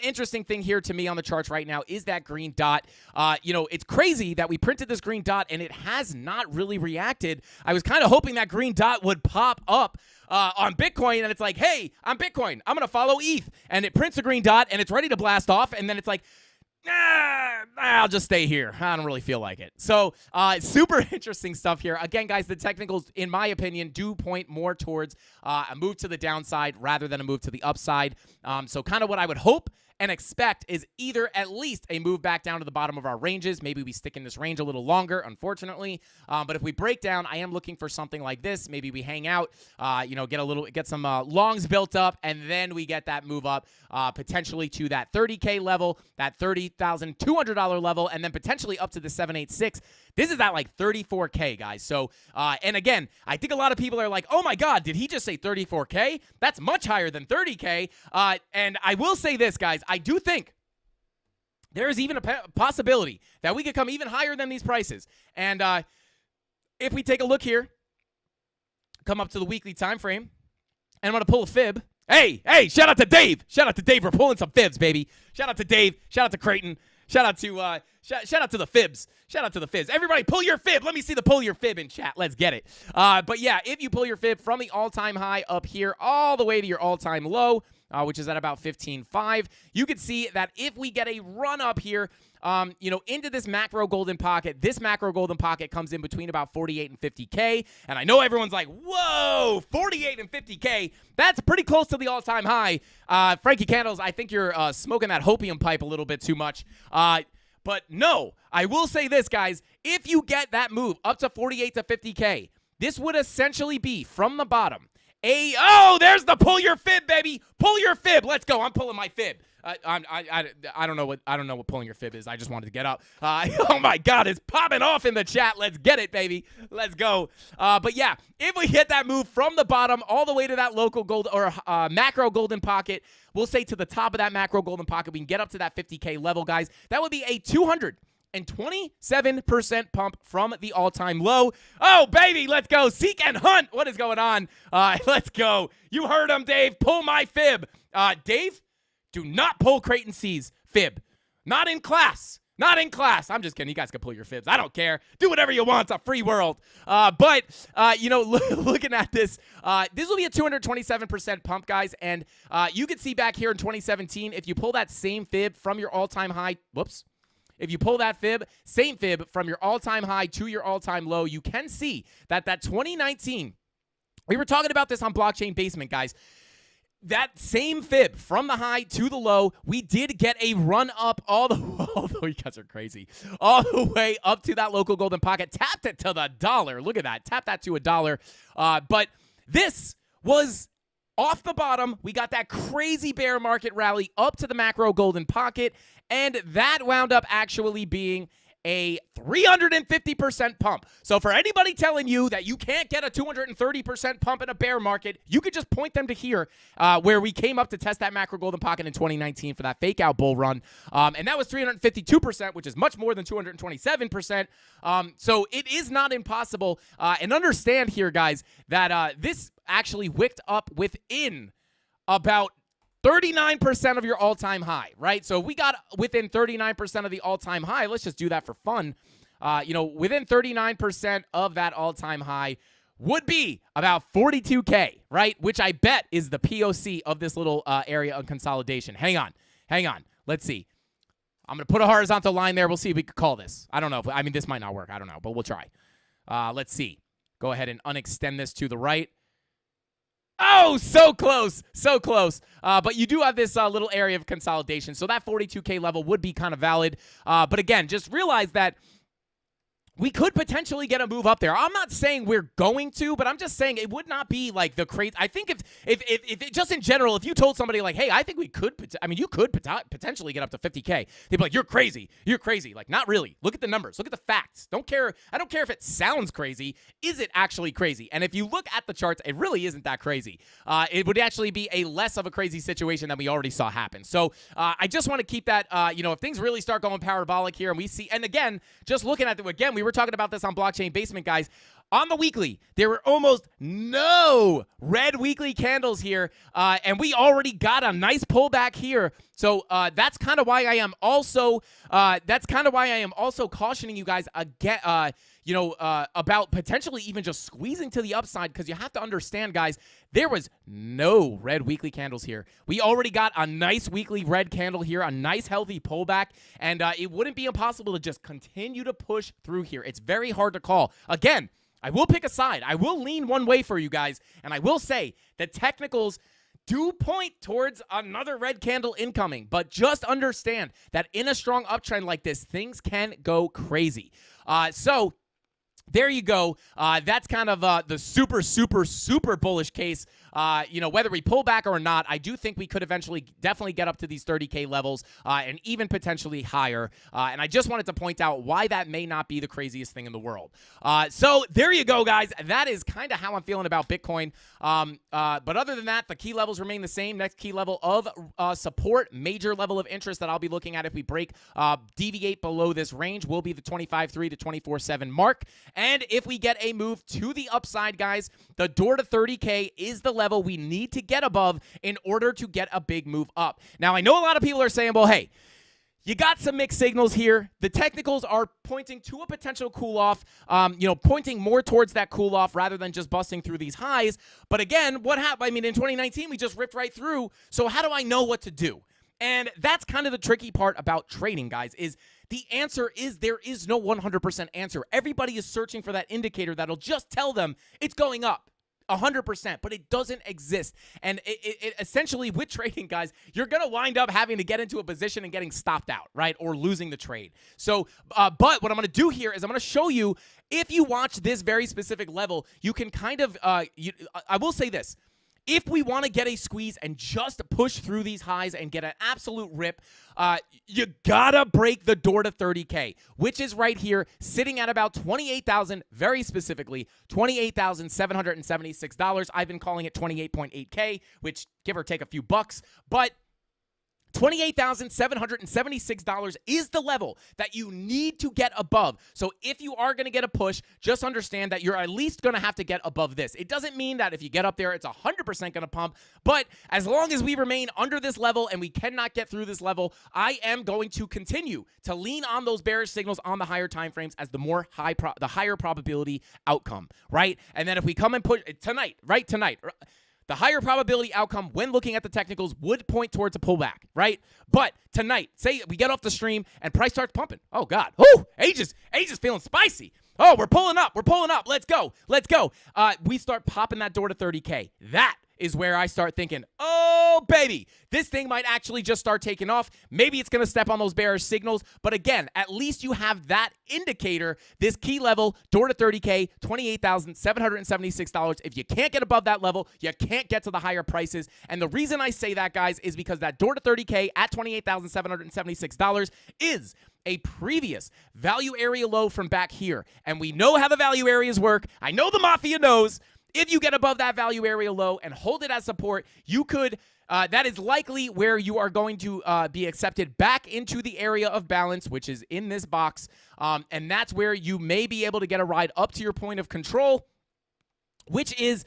interesting thing here to me on the charts right now is that green dot. It's crazy that we printed this green dot and it has not really reacted. I was kind of hoping that green dot would pop up on Bitcoin, and it's like, hey, I'm Bitcoin. I'm going to follow ETH. And it prints a green dot, and it's ready to blast off, and then it's like, I'll just stay here. I don't really feel like it. So super interesting stuff here. Again, guys, the technicals, in my opinion, do point more towards a move to the downside rather than a move to the upside. So kind of what I would hope and expect is either at least a move back down to the bottom of our ranges. Maybe we stick in this range a little longer, unfortunately. But if we break down, I am looking for something like this. Maybe we hang out, get some longs built up, and then we get that move up potentially to that 30K level, that $30,200 level, and then potentially up to the 786. This is at like 34K, guys. So, and again, I think a lot of people are like, oh my God, did he just say 34K? That's much higher than 30K. And I will say this, guys. I do think there is even a possibility that we could come even higher than these prices. And if we take a look here, come up to the weekly time frame, and I'm going to pull a fib. Hey, shout out to Dave. Shout out to Dave. We're pulling some fibs, baby. Shout out to Dave. Shout out to Creighton. Shout out to shout out to the fibs. Shout out to the fibs. Everybody pull your fib. Let me see the pull your fib in chat. Let's get it. But yeah, if you pull your fib from the all-time high up here all the way to your all-time low, which is at about 15.5, you can see that if we get a run up here, into this macro golden pocket, this macro golden pocket comes in between about 48 and 50K. And I know everyone's like, whoa, 48 and 50K. That's pretty close to the all-time high. Frankie Candles, I think you're smoking that hopium pipe a little bit too much. But no, I will say this, guys. If you get that move up to 48 to 50K, this would essentially be from the bottom. There's the pull your fib, baby. Pull your fib. Let's go. I'm pulling my fib. I don't know what pulling your fib is. I just wanted to get up. Oh my God, it's popping off in the chat. Let's get it, baby. Let's go. But yeah, if we hit that move from the bottom all the way to that local gold or macro golden pocket, we'll say to the top of that macro golden pocket, we can get up to that 50K level, guys. That would be a 227% pump from the all-time low. Oh, baby, let's go. Seek and hunt. What is going on? Let's go. You heard him, Dave. Pull my fib. Dave, do not pull Creighton C's fib. Not in class. Not in class. I'm just kidding. You guys can pull your fibs. I don't care. Do whatever you want. It's a free world. But looking at this, this will be a 227% pump, guys. And you can see back here in 2017, if you pull that same fib from your all-time high, if you pull that fib, same fib from your all-time high to your all-time low, you can see that 2019, we were talking about this on Blockchain Basement, guys. That same fib from the high to the low, we did get a run up although you guys are crazy, all the way up to that local golden pocket, tapped it to the dollar. Look at that. Tap that to $1. But this was off the bottom. We got that crazy bear market rally up to the macro golden pocket, and that wound up actually being a 350% pump. So for anybody telling you that you can't get a 230% pump in a bear market, you could just point them to here where we came up to test that macro golden pocket in 2019 for that fake out bull run. And that was 352%, which is much more than 227%. So it is not impossible. And understand here, guys, that this actually wicked up within about 39% of your all-time high, right? So if we got within 39% of the all-time high, let's just do that for fun. Within 39% of that all-time high would be about 42K, right? Which I bet is the POC of this little area of consolidation. Hang on. Let's see. I'm going to put a horizontal line there. We'll see if we can call this. I don't know. This might not work. I don't know, but we'll try. Let's see. Go ahead and unextend this to the right. Oh, so close. But you do have this little area of consolidation. So that 42K level would be kind of valid. But again, just realize that we could potentially get a move up there. I'm not saying we're going to, but I'm just saying it would not be like the crazy. I think if it, just in general, if you told somebody like, hey, I think we could, you could potentially get up to 50K, they'd be like, you're crazy. You're crazy. Like, not really. Look at the numbers. Look at the facts. I don't care if it sounds crazy. Is it actually crazy? And if you look at the charts, it really isn't that crazy. It would actually be a less of a crazy situation than we already saw happen. So I just want to keep that, if things really start going parabolic here and we see, and again, just looking at we were talking about this on Blockchain Basement, guys. On the weekly, there were almost no red weekly candles here, and we already got a nice pullback here. So that's kind of why I am also cautioning you guys again, about potentially even just squeezing to the upside, because you have to understand, guys, there was no red weekly candles here. We already got a nice weekly red candle here, a nice healthy pullback, and it wouldn't be impossible to just continue to push through here. It's very hard to call. Again, I will pick a side. I will lean one way for you guys, and I will say the technicals do point towards another red candle incoming, but just understand that in a strong uptrend like this, things can go crazy. So there you go. That's kind of the super, super, super bullish case. Whether we pull back or not, I do think we could eventually definitely get up to these 30K levels and even potentially higher. And I just wanted to point out why that may not be the craziest thing in the world. So there you go, guys. That is kind of how I'm feeling about Bitcoin. But other than that, the key levels remain the same. Next key level of support, major level of interest that I'll be looking at if we deviate below this range will be the 25.3 to 24.7 mark. And if we get a move to the upside, guys, the door to 30K is the level we need to get above in order to get a big move up. Now, I know a lot of people are saying, well, hey, you got some mixed signals here. The technicals are pointing to a potential cool-off, pointing more towards that cool-off rather than just busting through these highs. But again, what happened? In 2019, we just ripped right through. So how do I know what to do? And that's kind of the tricky part about trading, guys, is the answer is there is no 100% answer. Everybody is searching for that indicator that'll just tell them it's going up 100%, but it doesn't exist. And it essentially, with trading, guys, you're going to wind up having to get into a position and getting stopped out, right, or losing the trade. So, but what I'm going to do here is I'm going to show you, if you watch this very specific level, you can kind of, I will say this. If we want to get a squeeze and just push through these highs and get an absolute rip, you gotta break the door to 30K, which is right here, sitting at about 28,000, very specifically, $28,776. I've been calling it 28.8K, which give or take a few bucks, but $28,776 is the level that you need to get above. So if you are going to get a push, just understand that you're at least going to have to get above this. It doesn't mean that if you get up there, it's 100% going to pump. But as long as we remain under this level and we cannot get through this level, I am going to continue to lean on those bearish signals on the higher time frames as the higher probability outcome, right? And then if we come and push tonight, the higher probability outcome when looking at the technicals would point towards a pullback, right? But tonight, say we get off the stream and price starts pumping. Oh, God. Oh, Age's feeling spicy. Oh, we're pulling up. Let's go. We start popping that door to 30K. That is where I start thinking, oh, baby, this thing might actually just start taking off. Maybe it's going to step on those bearish signals. But again, at least you have that indicator, this key level, door to 30K, $28,776. If you can't get above that level, you can't get to the higher prices. And the reason I say that, guys, is because that door to 30K at $28,776 is a previous value area low from back here. And we know how the value areas work. I know the Mafia knows. If you get above that value area low and hold it as support, you could, that is likely where you are going to be accepted back into the area of balance, which is in this box. And that's where you may be able to get a ride up to your point of control, which is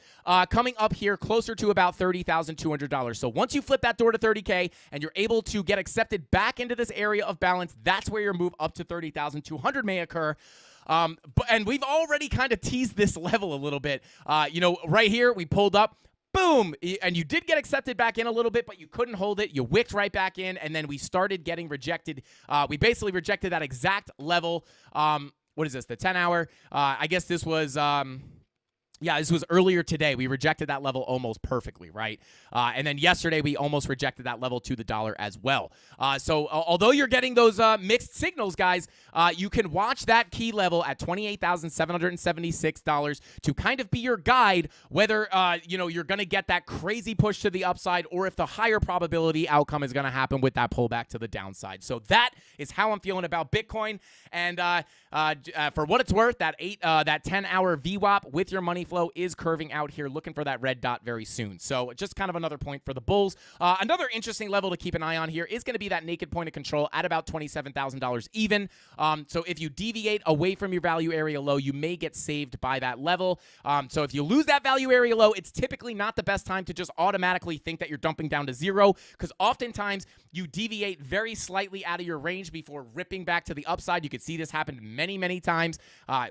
coming up here closer to about $30,200. So once you flip that door to 30K and you're able to get accepted back into this area of balance, that's where your move up to 30,200 may occur. And we've already kind of teased this level a little bit. Right here, we pulled up, boom, and you did get accepted back in a little bit, but you couldn't hold it. You wicked right back in, and then we started getting rejected. We basically rejected that exact level. What is this, the 10-hour? I guess this was... Yeah, this was earlier today. We rejected that level almost perfectly, right? And then yesterday, we almost rejected that level to the dollar as well. So although you're getting those mixed signals, guys, you can watch that key level at $28,776 to kind of be your guide whether you're going to get that crazy push to the upside or if the higher probability outcome is going to happen with that pullback to the downside. So that is how I'm feeling about Bitcoin. And for what it's worth, that 10-hour VWAP with your money flow is curving out here, looking for that red dot very soon. So just kind of another point for the bulls. Another interesting level to keep an eye on here is going to be that naked point of control at about $27,000 even. So if you deviate away from your value area low, you may get saved by that level. So if you lose that value area low, it's typically not the best time to just automatically think that you're dumping down to zero, because oftentimes you deviate very slightly out of your range before ripping back to the upside. You could see this happen many, many times.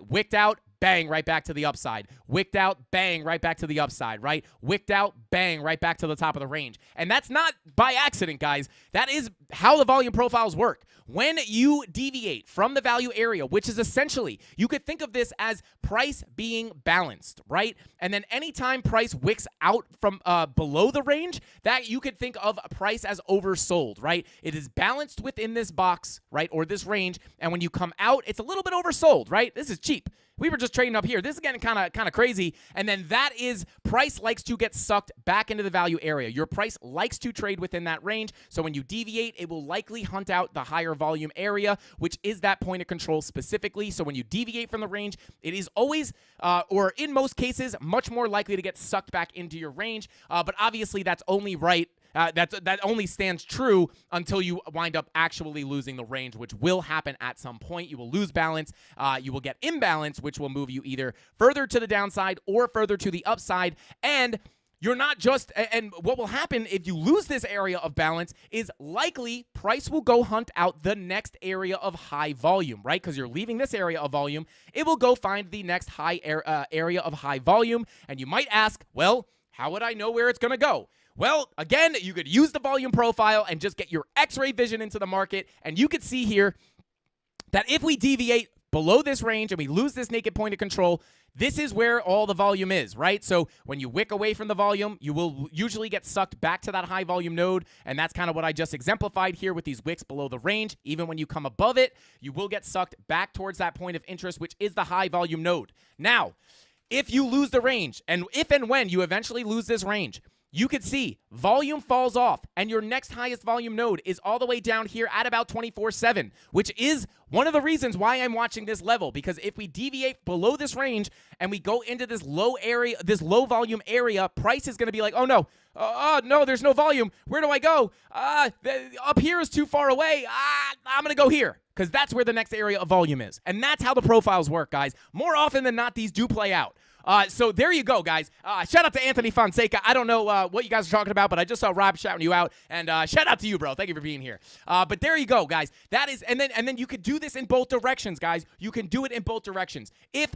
Wicked out, bang, right back to the upside. Wicked out, bang, right back to the upside, right? Wicked out, bang, right back to the top of the range. And that's not by accident, guys. That is how the volume profiles work. When you deviate from the value area, which is essentially, you could think of this as price being balanced, right? And then anytime price wicks out from below the range, that you could think of price as oversold, right? It is balanced within this box, right, or this range, and when you come out, it's a little bit oversold, right? This is cheap. We were just trading up here. This is getting kind of crazy. And then that is price likes to get sucked back into the value area. Your price likes to trade within that range. So when you deviate, it will likely hunt out the higher volume area, which is that point of control specifically. So when you deviate from the range, it is always, or in most cases, much more likely to get sucked back into your range. But obviously, that's only right. That only stands true until you wind up actually losing the range, which will happen at some point. You will lose balance. You will get imbalance, which will move you either further to the downside or further to the upside. And you're not just, and what will happen if you lose this area of balance is likely price will go hunt out the next area of high volume, right? Because you're leaving this area of volume. It will go find the next high area of high volume. And you might ask, well, how would I know where it's going to go? Well, again, you could use the volume profile and just get your X-ray vision into the market, and you could see here that if we deviate below this range and we lose this naked point of control, this is where all the volume is, right? So when you wick away from the volume, you will usually get sucked back to that high volume node, and that's kind of what I just exemplified here with these wicks below the range. Even when you come above it, you will get sucked back towards that point of interest, which is the high volume node. Now, if you lose the range, and if and when you eventually lose this range, you could see volume falls off, and your next highest volume node is all the way down here at about 24.7, which is one of the reasons why I'm watching this level, because if we deviate below this range and we go into this low area, this low volume area, price is going to be like, oh no, no, there's no volume. Where do I go? Up here is too far away. I'm going to go here, because that's where the next area of volume is. And that's how the profiles work, guys. More often than not, these do play out. So there you go, guys. Shout out to Anthony Fonseca. I don't know what you guys are talking about, but I just saw Rob shouting you out. And shout out to you, bro. Thank you for being here. But there you go, guys. That is, and then you could do this in both directions, guys. You can do it in both directions. If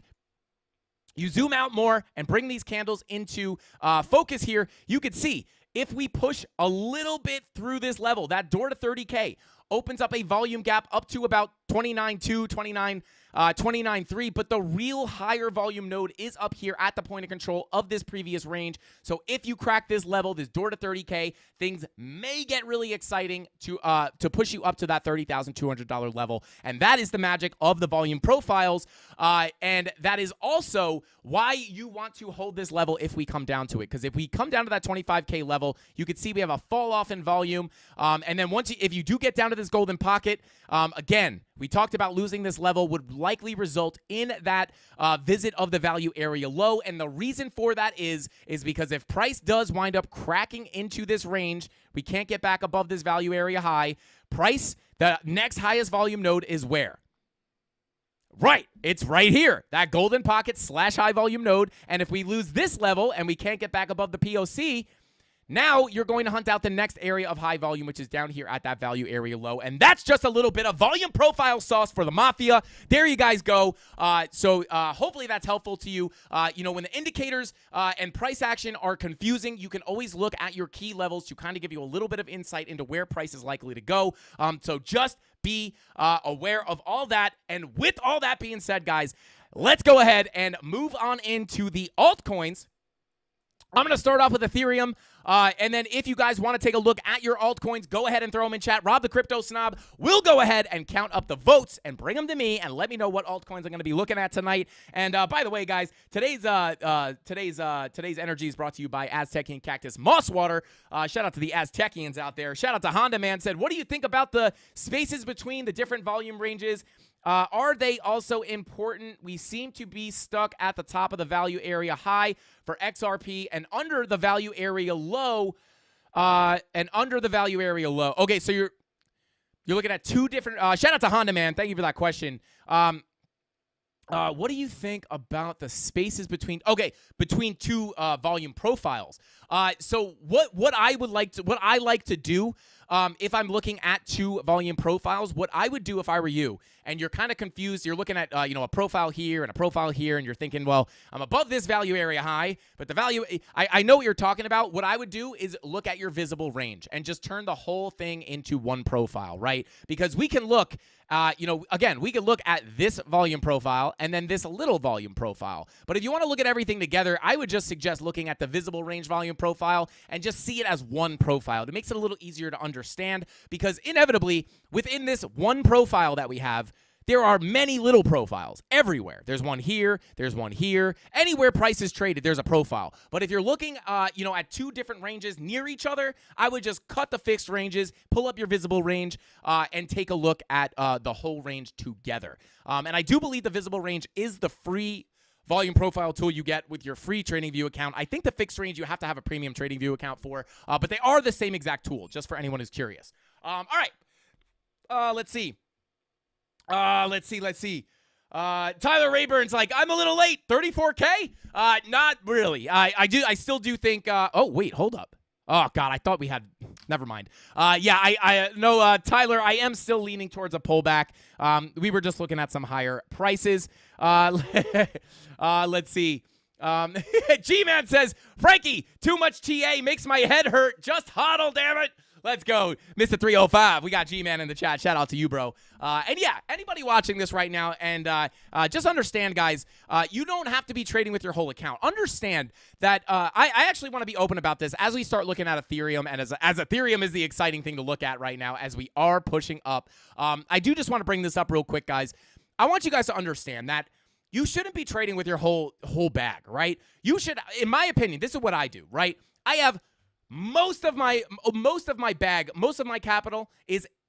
you zoom out more and bring these candles into focus here, you could see if we push a little bit through this level, that door to 30K opens up a volume gap up to about 29.2, 29.3, but the real higher volume node is up here at the point of control of this previous range. So if you crack this level, this door to 30K, things may get really exciting to push you up to that $30,200 level. And that is the magic of the volume profiles. And that is also why you want to hold this level if we come down to it. Because if we come down to that 25K level, you can see we have a fall off in volume. And then if you do get down to this golden pocket, again, we talked about losing this level would likely result in that visit of the value area low. And the reason for that is because if price does wind up cracking into this range, we can't get back above this value area high. Price, the next highest volume node is where? Right, it's right here, that golden pocket / high volume node. And if we lose this level and we can't get back above the POC, now you're going to hunt out the next area of high volume, which is down here at that value area low. And that's just a little bit of volume profile sauce for the Mafia. There you guys go. So hopefully that's helpful to you. When the indicators and price action are confusing, you can always look at your key levels to kind of give you a little bit of insight into where price is likely to go. So just be aware of all that. And with all that being said, guys, let's go ahead and move on into the altcoins. I'm going to start off with Ethereum, and then if you guys want to take a look at your altcoins, go ahead and throw them in chat. Rob the Crypto Snob will go ahead and count up the votes and bring them to me and let me know what altcoins I'm going to be looking at tonight. And by the way, guys, today's energy is brought to you by Aztecian Cactus Moss Water. Shout out to the Aztecians out there. Shout out to Honda Man said, what do you think about the spaces between the different volume ranges? Are they also important? We seem to be stuck at the top of the value area high for XRP and under the value area low. Okay, so you're looking at two different. Shout out to Honda Man. Thank you for that question. What do you think about the spaces between two volume profiles? So what I like to do if I'm looking at two volume profiles, what I would do if I were you, and you're kind of confused, you're looking at a profile here and a profile here, and you're thinking, well, I'm above this value area high, but the value, I know what you're talking about. What I would do is look at your visible range and just turn the whole thing into one profile, right? Because we can look, again, we can look at this volume profile and then this little volume profile. But if you want to look at everything together, I would just suggest looking at the visible range volume profile and just see it as one profile. It makes it a little easier to understand because inevitably within this one profile that we have, there are many little profiles everywhere. There's one here. There's one here. Anywhere price is traded, there's a profile. But if you're looking, at two different ranges near each other, I would just cut the fixed ranges, pull up your visible range, and take a look at the whole range together. And I do believe the visible range is the free volume profile tool you get with your free TradingView account. I think the fixed range you have to have a premium TradingView account for, but they are the same exact tool, just for anyone who's curious. All right. Let's see. Let's see. Tyler Rayburn's like, I'm a little late. 34K? Not really. I still do think, oh, wait, hold up. Oh, God, I thought we had, never mind. No, Tyler, I am still leaning towards a pullback. We were just looking at some higher prices. Let's see. G-Man says, Frankie, too much TA makes my head hurt. Just hodl, damn it. Let's go, Mr. 305. We got G-Man in the chat. Shout out to you, bro. And yeah, anybody watching this right now, and just understand, guys, you don't have to be trading with your whole account. Understand that I actually want to be open about this as we start looking at Ethereum, and as Ethereum is the exciting thing to look at right now as we are pushing up. I do just want to bring this up real quick, guys. I want you guys to understand that you shouldn't be trading with your whole bag, right? You should, in my opinion, this is what I do, right? I have most of my bag, most of my capital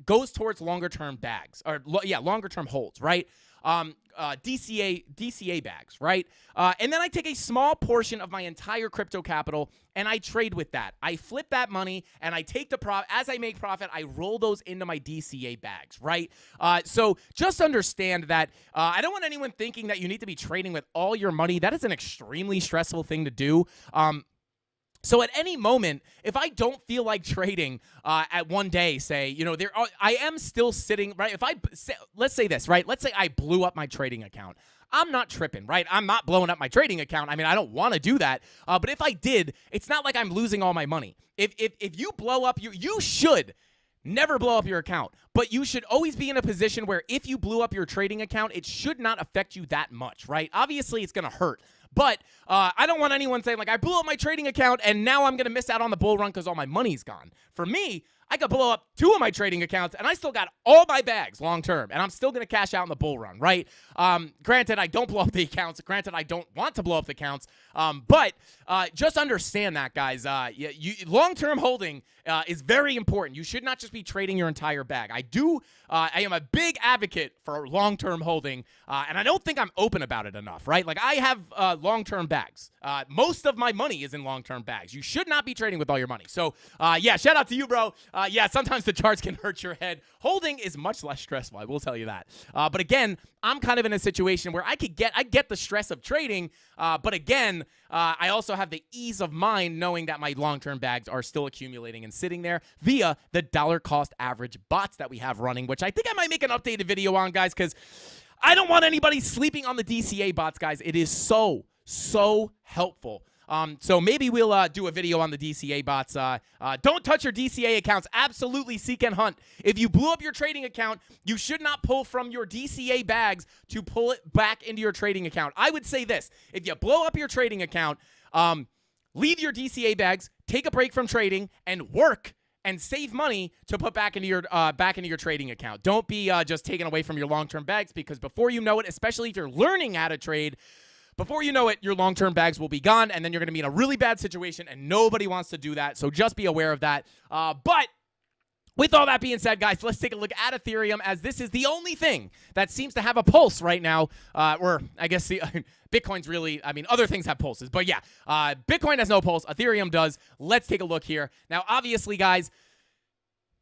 goes towards longer term bags, or longer term holds, right? DCA bags, right? And then I take a small portion of my entire crypto capital and I trade with that. I flip that money and I take the profit. As I make profit, I roll those into my DCA bags, right? So just understand that I don't want anyone thinking that you need to be trading with all your money. That is an extremely stressful thing to do. So at any moment, if I don't feel like trading at one day, say, I am still sitting, right? Let's say this, right? Let's say I blew up my trading account. I'm not tripping, right? I'm not blowing up my trading account. I mean, I don't want to do that. But if I did, it's not like I'm losing all my money. If you blow up, you should never blow up your account. But you should always be in a position where if you blew up your trading account, it should not affect you that much, right? Obviously, it's going to hurt. But I don't want anyone saying, like, I blew up my trading account and now I'm going to miss out on the bull run because all my money's gone. For me, I could blow up 2 of my trading accounts and I still got all my bags long term and I'm still going to cash out in the bull run, right? Granted, I don't blow up the accounts. Granted, I don't want to blow up the accounts. But just understand that, guys. Long-term holding is very important. You should not just be trading your entire bag. I am a big advocate for long-term holding, and I don't think I'm open about it enough, right? Like, I have long-term bags. Most of my money is in long-term bags. You should not be trading with all your money. So, yeah, shout out to you, bro. Yeah, sometimes the charts can hurt your head. Holding is much less stressful, I will tell you that. But again, I'm kind of in a situation where I get the stress of trading, but again, I also have the ease of mind knowing that my long-term bags are still accumulating and sitting there via the dollar cost average bots that we have running, which I think I might make an updated video on, guys, because I don't want anybody sleeping on the DCA bots, guys. It is so helpful. So maybe we'll do a video on the DCA bots. Don't touch your DCA accounts. Absolutely seek and hunt. If you blew up your trading account, you should not pull from your DCA bags to pull it back into your trading account. I would say this. If you blow up your trading account, leave your DCA bags, take a break from trading, and work and save money to put back into your trading account. Don't be just taken away from your long-term bags, because before you know it, especially if you're learning how to trade, before you know it, your long-term bags will be gone, and then you're going to be in a really bad situation, and nobody wants to do that. So just be aware of that. But with all that being said, guys, let's take a look at Ethereum, as this is the only thing that seems to have a pulse right now. Or I guess Bitcoin's really, I mean, other things have pulses. But yeah, Bitcoin has no pulse. Ethereum does. Let's take a look here. Now, obviously, guys,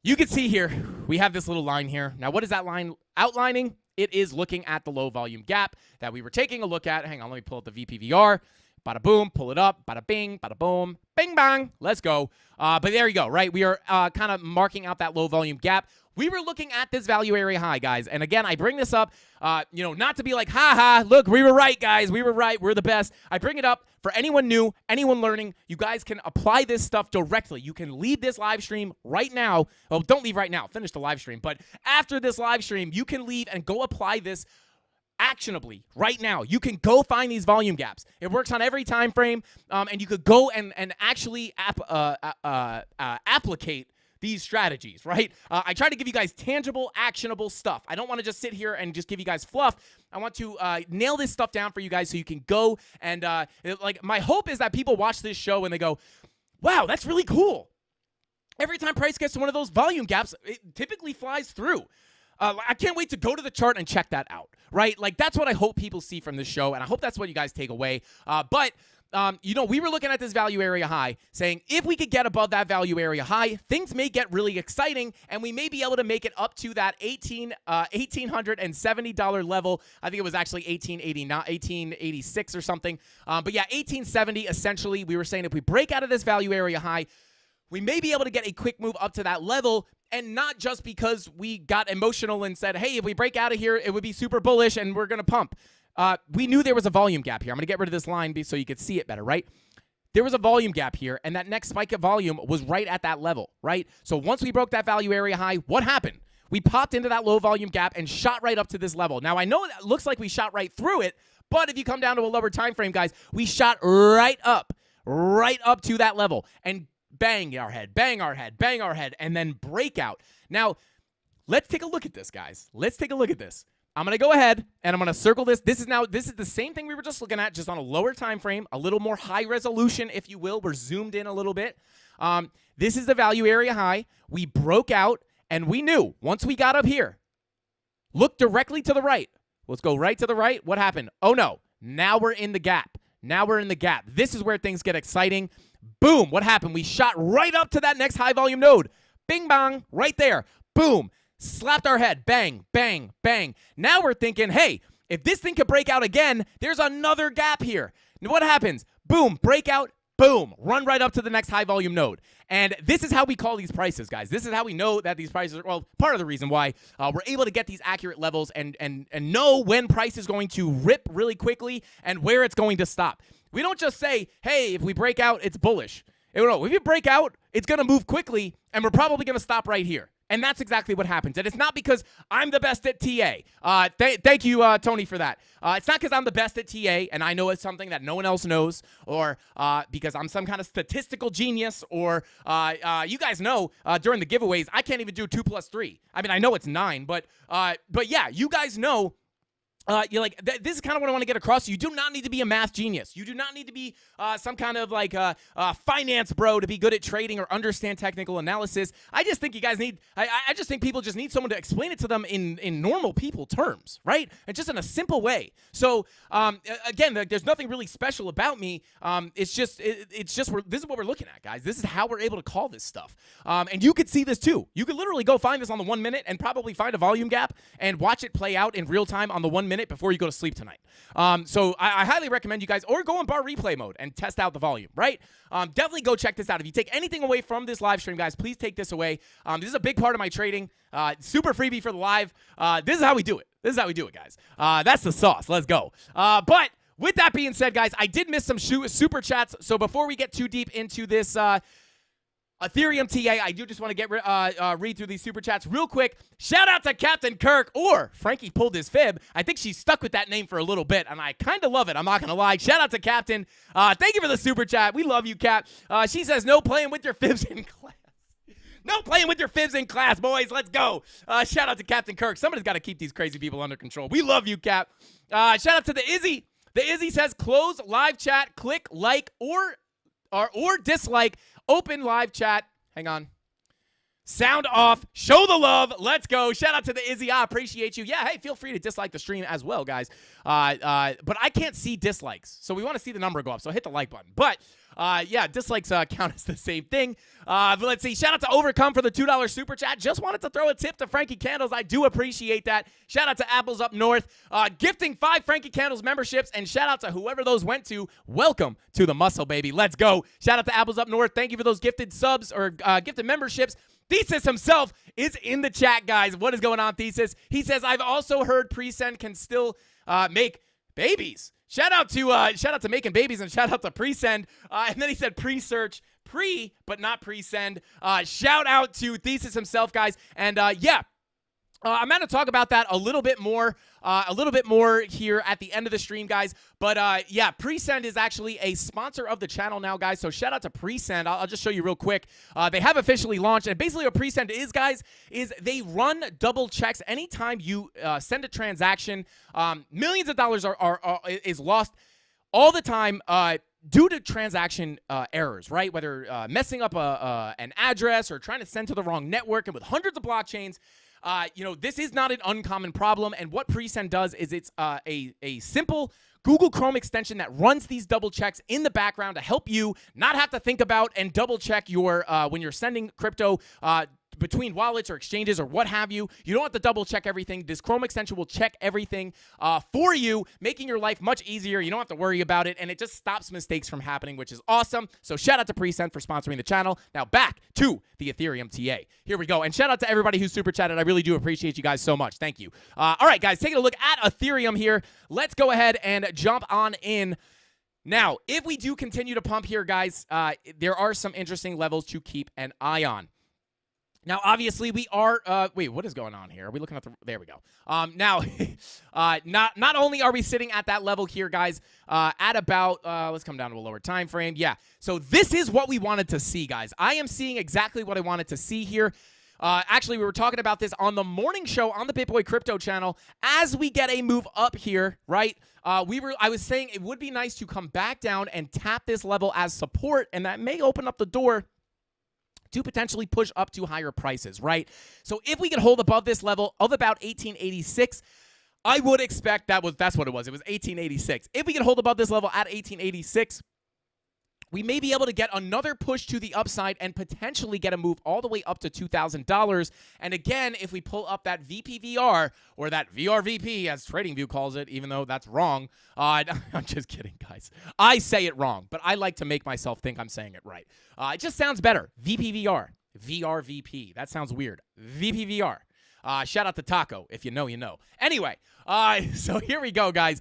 you can see here, we have this little line here. Now, what is that line outlining? It is looking at the low volume gap that we were taking a look at. Hang on, let me pull up the VPVR. Bada boom, pull it up. Bada bing, bada boom, bing bang. Let's go. But there you go, right? We are kind of marking out that low volume gap. We were looking at this value area high, guys. And again, I bring this up, not to be like, ha, look, we were right, guys. We were right. We're the best. I bring it up for anyone new, anyone learning. You guys can apply this stuff directly. You can leave this live stream right now. Well, don't leave right now. Finish the live stream. But after this live stream, you can leave and go apply this actionably right now. You can go find these volume gaps. It works on every time frame, and you could go and actually applicate these strategies, right? I try to give you guys tangible, actionable stuff. I don't want to just sit here and just give you guys fluff. I want to nail this stuff down for you guys so you can go and, my hope is that people watch this show and they go, wow, that's really cool. Every time price gets to one of those volume gaps, it typically flies through. I can't wait to go to the chart and check that out, right? Like, that's what I hope people see from this show, and I hope that's what you guys take away. We were looking at this value area high, saying if we could get above that value area high, things may get really exciting, and we may be able to make it up to that $1,870 level. I think it was actually $1,886 or something. But yeah, $1,870 essentially. We were saying if we break out of this value area high, we may be able to get a quick move up to that level, and not just because we got emotional and said, hey, if we break out of here, it would be super bullish and we're going to pump. We knew there was a volume gap here. I'm going to get rid of this line so you could see it better, right? There was a volume gap here, and that next spike of volume was right at that level, right? So once we broke that value area high, what happened? We popped into that low volume gap and shot right up to this level. Now, I know that looks like we shot right through it, but if you come down to a lower time frame, guys, we shot right up to that level, and bang our head, and then breakout. Now, let's take a look at this, guys. Let's take a look at this. I'm going to go ahead, and I'm going to circle this. This is the same thing we were just looking at, just on a lower time frame, a little more high resolution, if you will. We're zoomed in a little bit. This is the value area high. We broke out, and we knew once we got up here, look directly to the right. Let's go right to the right. What happened? Oh, no. Now we're in the gap. This is where things get exciting. Boom. What happened? We shot right up to that next high volume node. Bing, bang, right there. Boom. Slapped our head. Bang, bang, bang. Now we're thinking, hey, if this thing could break out again, there's another gap here. And what happens? Boom, breakout, boom, run right up to the next high volume node. And this is how we call these prices, guys. This is how we know that these prices are, well, part of the reason why we're able to get these accurate levels and know when price is going to rip really quickly and where it's going to stop. We don't just say, hey, if we break out, it's bullish. No, if you break out, it's going to move quickly, and we're probably going to stop right here. And that's exactly what happens. And it's not because I'm the best at TA. Thank you, Tony, for that. It's not because I'm the best at TA and I know it's something that no one else knows, or because I'm some kind of statistical genius, or you guys know during the giveaways, I can't even do 2 plus 3. I mean, I know it's 9, but yeah, you guys know. You're like, this is kind of what I want to get across. You do not need to be a math genius. You do not need to be some kind of finance bro to be good at trading or understand technical analysis. I just think you guys need, I just think people just need someone to explain it to them in normal people terms, right? And just in a simple way. So, again, there's nothing really special about me. It's just this is what we're looking at, guys. This is how we're able to call this stuff. And you could see this too. You could literally go find this on the 1 minute and probably find a volume gap and watch it play out in real time on the 1 minute before you go to sleep tonight. So I highly recommend you guys, or go in bar replay mode and test out the volume, right? Definitely go check this out. If you take anything away from this live stream, guys, please take this away. This is a big part of my trading. Super freebie for the live. This is how we do it. Guys. That's the sauce. Let's go. But with that being said, guys, I did miss some super chats. So before we get too deep into this Ethereum TA, I do just want to get read through these super chats real quick. Shout out to Captain Kirk, or Frankie pulled his fib. I think she's stuck with that name for a little bit, and I kind of love it. I'm not going to lie. Shout out to Captain. Thank you for the super chat. We love you, Cap. She says, no playing with your fibs in class. No playing with your fibs in class, boys. Let's go. Shout out to Captain Kirk. Somebody's got to keep these crazy people under control. We love you, Cap. Shout out to the Izzy. The Izzy says, close live chat, click like or dislike, open live chat. Hang on. Sound off. Show the love. Let's go. Shout out to the Izzy. I appreciate you. Yeah, hey, feel free to dislike the stream as well, guys. But I can't see dislikes, so we want to see the number go up, so hit the like button. But, yeah, dislikes count as the same thing. But let's see. Shout out to Overcome for the $2 super chat. Just wanted to throw a tip to Frankie Candles. I do appreciate that. Shout out to Apples Up North. Gifting 5 Frankie Candles memberships. And shout out to whoever those went to. Welcome to the muscle, baby. Let's go. Shout out to Apples Up North. Thank you for those gifted subs or gifted memberships. Thesis himself is in the chat, guys. What is going on, Thesis? He says, I've also heard Presend can still make babies. Shout out to making babies, and shout out to Presend. And then he said pre-search, but not pre-send. Shout out to Thesis himself, guys. And yeah, I'm going to talk about that a little bit more here at the end of the stream, guys. But yeah, Presend is actually a sponsor of the channel now, guys. So shout out to Presend. I'll just show you real quick. They have officially launched, and basically what Presend is, guys, is they run double checks anytime you send a transaction. Millions of dollars is lost all the time. Due to transaction errors, right? Whether messing up an address or trying to send to the wrong network, and with hundreds of blockchains, this is not an uncommon problem. And what Presend does is it's a simple Google Chrome extension that runs these double checks in the background to help you not have to think about and double check your when you're sending crypto between wallets or exchanges or what have you. You don't have to double check everything. This Chrome extension will check everything for you, making your life much easier. You don't have to worry about it, and it just stops mistakes from happening, which is awesome. So shout out to Presend for sponsoring the channel. Now back to the Ethereum TA. Here we go. And shout out to everybody who super chatted. I really do appreciate you guys so much. Thank you. All right, guys, taking a look at Ethereum here. Let's go ahead and jump on in. Now, if we do continue to pump here, guys, there are some interesting levels to keep an eye on. Now, obviously, we are wait, what is going on here? Are we looking at the – there we go. Now, not only are we sitting at that level here, guys, at about let's come down to a lower time frame. Yeah, so this is what we wanted to see, guys. I am seeing exactly what I wanted to see here. Actually, we were talking about this on the morning show on the BitBoy Crypto channel. As we get a move up here, right, I was saying it would be nice to come back down and tap this level as support, and that may open up the door to potentially push up to higher prices, right? So if we can hold above this level of about 1886, I would expect that's what it was. It was 1886. If we can hold above this level at 1886, we may be able to get another push to the upside and potentially get a move all the way up to $2,000. And again, if we pull up that VPVR, or that VRVP, as TradingView calls it, even though that's wrong. I'm just kidding, guys. I say it wrong, but I like to make myself think I'm saying it right. It just sounds better. VPVR, VRVP. That sounds weird. VPVR. Shout out to Taco. If you know, you know. Anyway, so here we go, guys.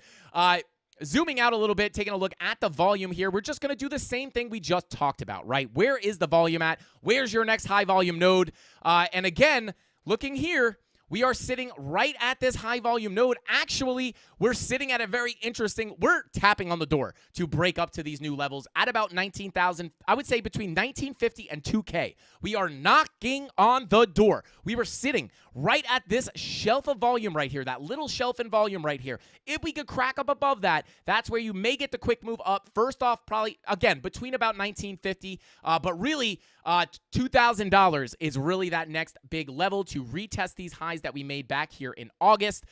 Zooming out a little bit, taking a look at the volume here, we're just going to do the same thing we just talked about, right? Where is the volume at? Where's your next high volume node? And again, looking here, we are sitting right at this high volume node. Actually, we're sitting at a very interesting, we're tapping on the door to break up to these new levels at about 19,000. I would say between 1950 and 2K. We are knocking on the door. We were sitting right at this shelf of volume right here, that little shelf in volume right here. If we could crack up above that, that's where you may get the quick move up. First off, probably, again, between about 1950, but really $2,000 is really that next big level to retest these highs that we made back here in August.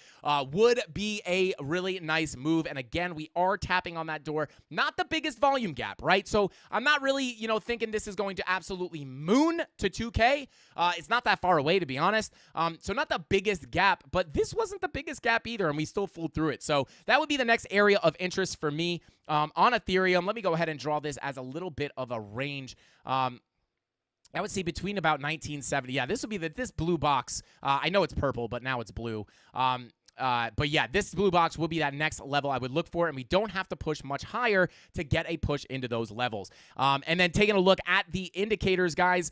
Would be a really nice move. And again, we are tapping on that door. Not the biggest volume gap, right? So I'm not really, thinking this is going to absolutely moon to 2K. It's not that far away, to be honest. So not the biggest gap, but this wasn't the biggest gap either, and we still fooled through it. So that would be the next area of interest for me on Ethereum. Let me go ahead and draw this as a little bit of a range. I would say between about 1970. Yeah, this would be this blue box. I know it's purple, but now it's blue. yeah, this blue box will be that next level I would look for, and we don't have to push much higher to get a push into those levels. And then taking a look at the indicators, guys,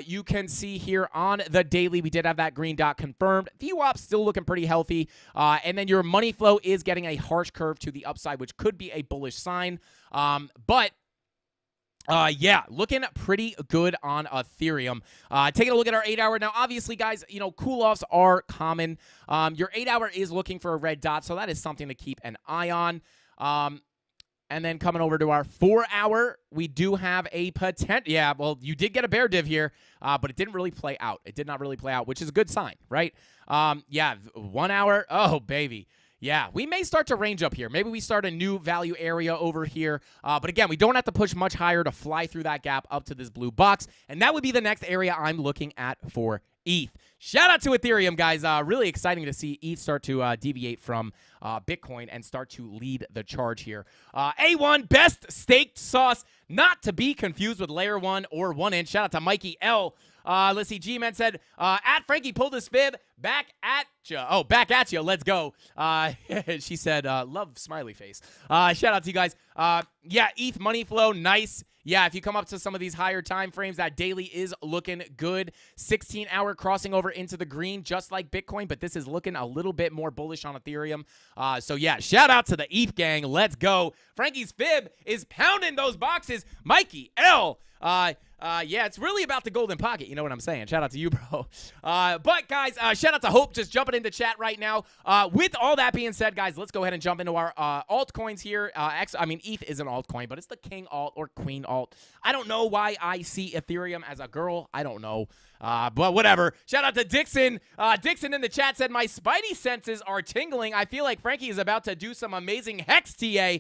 you can see here on the daily, we did have that green dot confirmed. VWAP still looking pretty healthy. And then your money flow is getting a harsh curve to the upside, which could be a bullish sign. Yeah, looking pretty good on Ethereum. Taking a look at our 8-hour. Now, obviously, guys, cool-offs are common. Your 8-hour is looking for a red dot, so that is something to keep an eye on. And then coming over to our 4-hour, we do have a potential. Yeah, well, you did get a bear div here, but it didn't really play out. It did not really play out, which is a good sign, right? Yeah, 1 hour. Oh, baby. Yeah, we may start to range up here. Maybe we start a new value area over here. But again, we don't have to push much higher to fly through that gap up to this blue box. And that would be the next area I'm looking at for ETH. Shout out to Ethereum, guys. Really exciting to see ETH start to deviate from Bitcoin and start to lead the charge here. A1, best staked sauce, not to be confused with Layer 1 or 1inch. Shout out to Mikey L. Let's see. G-Man said, at Frankie pulled his fib. Back at you. Oh, back at you. Let's go. She said, love smiley face. Shout out to you guys. Yeah, ETH money flow. Nice. Yeah, if you come up to some of these higher time frames, that daily is looking good. 16-hour crossing over into the green, just like Bitcoin, but this is looking a little bit more bullish on Ethereum. So, yeah, shout out to the ETH gang. Let's go. Frankie's fib is pounding those boxes. Mikey L. Yeah, it's really about the golden pocket. You know what I'm saying? Shout out to you, bro. But, guys, shout out to Hope just jumping into chat right now. With all that being said, guys, let's go ahead and jump into our altcoins here. ETH is an altcoin, but it's the king alt or queen alt. I don't know why I see Ethereum as a girl. I don't know. But whatever. Shout out to Dixon. Dixon in the chat said, my spidey senses are tingling. I feel like Frankie is about to do some amazing hex TA.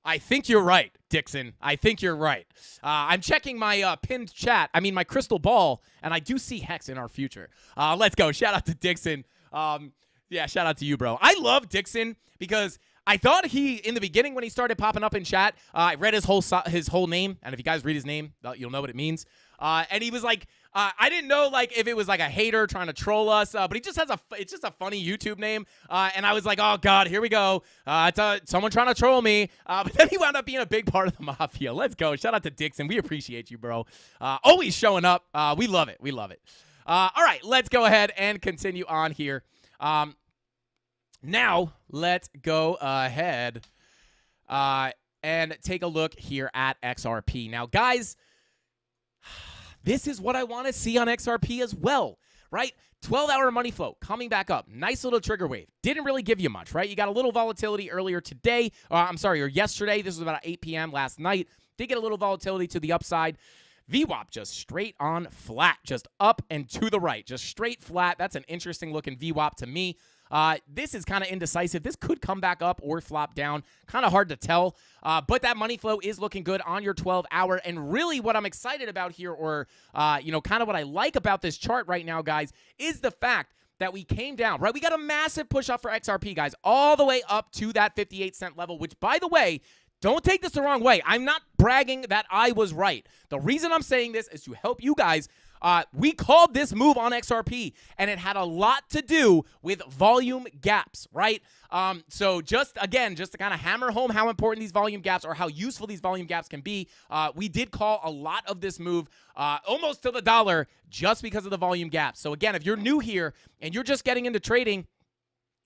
I think you're right, Dixon. I think you're right. I'm checking my pinned chat. I mean, my crystal ball, and I do see Hex in our future. Let's go. Shout out to Dixon. Yeah, shout out to you, bro. I love Dixon because I thought in the beginning when he started popping up in chat, I read his whole name, and if you guys read his name, you'll know what it means. And he was like, I didn't know if it was like a hater trying to troll us, but he just it's just a funny YouTube name. And I was like, oh God, here we go. It's someone trying to troll me. But then he wound up being a big part of the mafia. Let's go. Shout out to Dixon. We appreciate you, bro. Always showing up. We love it. We love it. All right, let's go ahead and continue on here. Now let's go ahead and take a look here at XRP. Now, guys, this is what I want to see on XRP as well, right? 12-hour money flow coming back up. Nice little trigger wave. Didn't really give you much, right? You got a little volatility earlier today. Or yesterday. This was about 8 p.m. last night. Did get a little volatility to the upside. VWAP just straight on flat, just up and to the right, just straight flat. That's an interesting looking VWAP to me. This is kind of indecisive. This could come back up or flop down. Kind of hard to tell. But that money flow is looking good on your 12-hour. And really what I'm excited about here, or, kind of what I like about this chart right now, guys, is the fact that we came down, right? We got a massive push up for XRP, guys, all the way up to that 58-cent level, which, by the way, don't take this the wrong way. I'm not bragging that I was right. The reason I'm saying this is to help you guys. We called this move on XRP, and it had a lot to do with volume gaps, right? So just to kind of hammer home how important these volume gaps or how useful these volume gaps can be, we did call a lot of this move almost to the dollar just because of the volume gaps. So again, if you're new here and you're just getting into trading,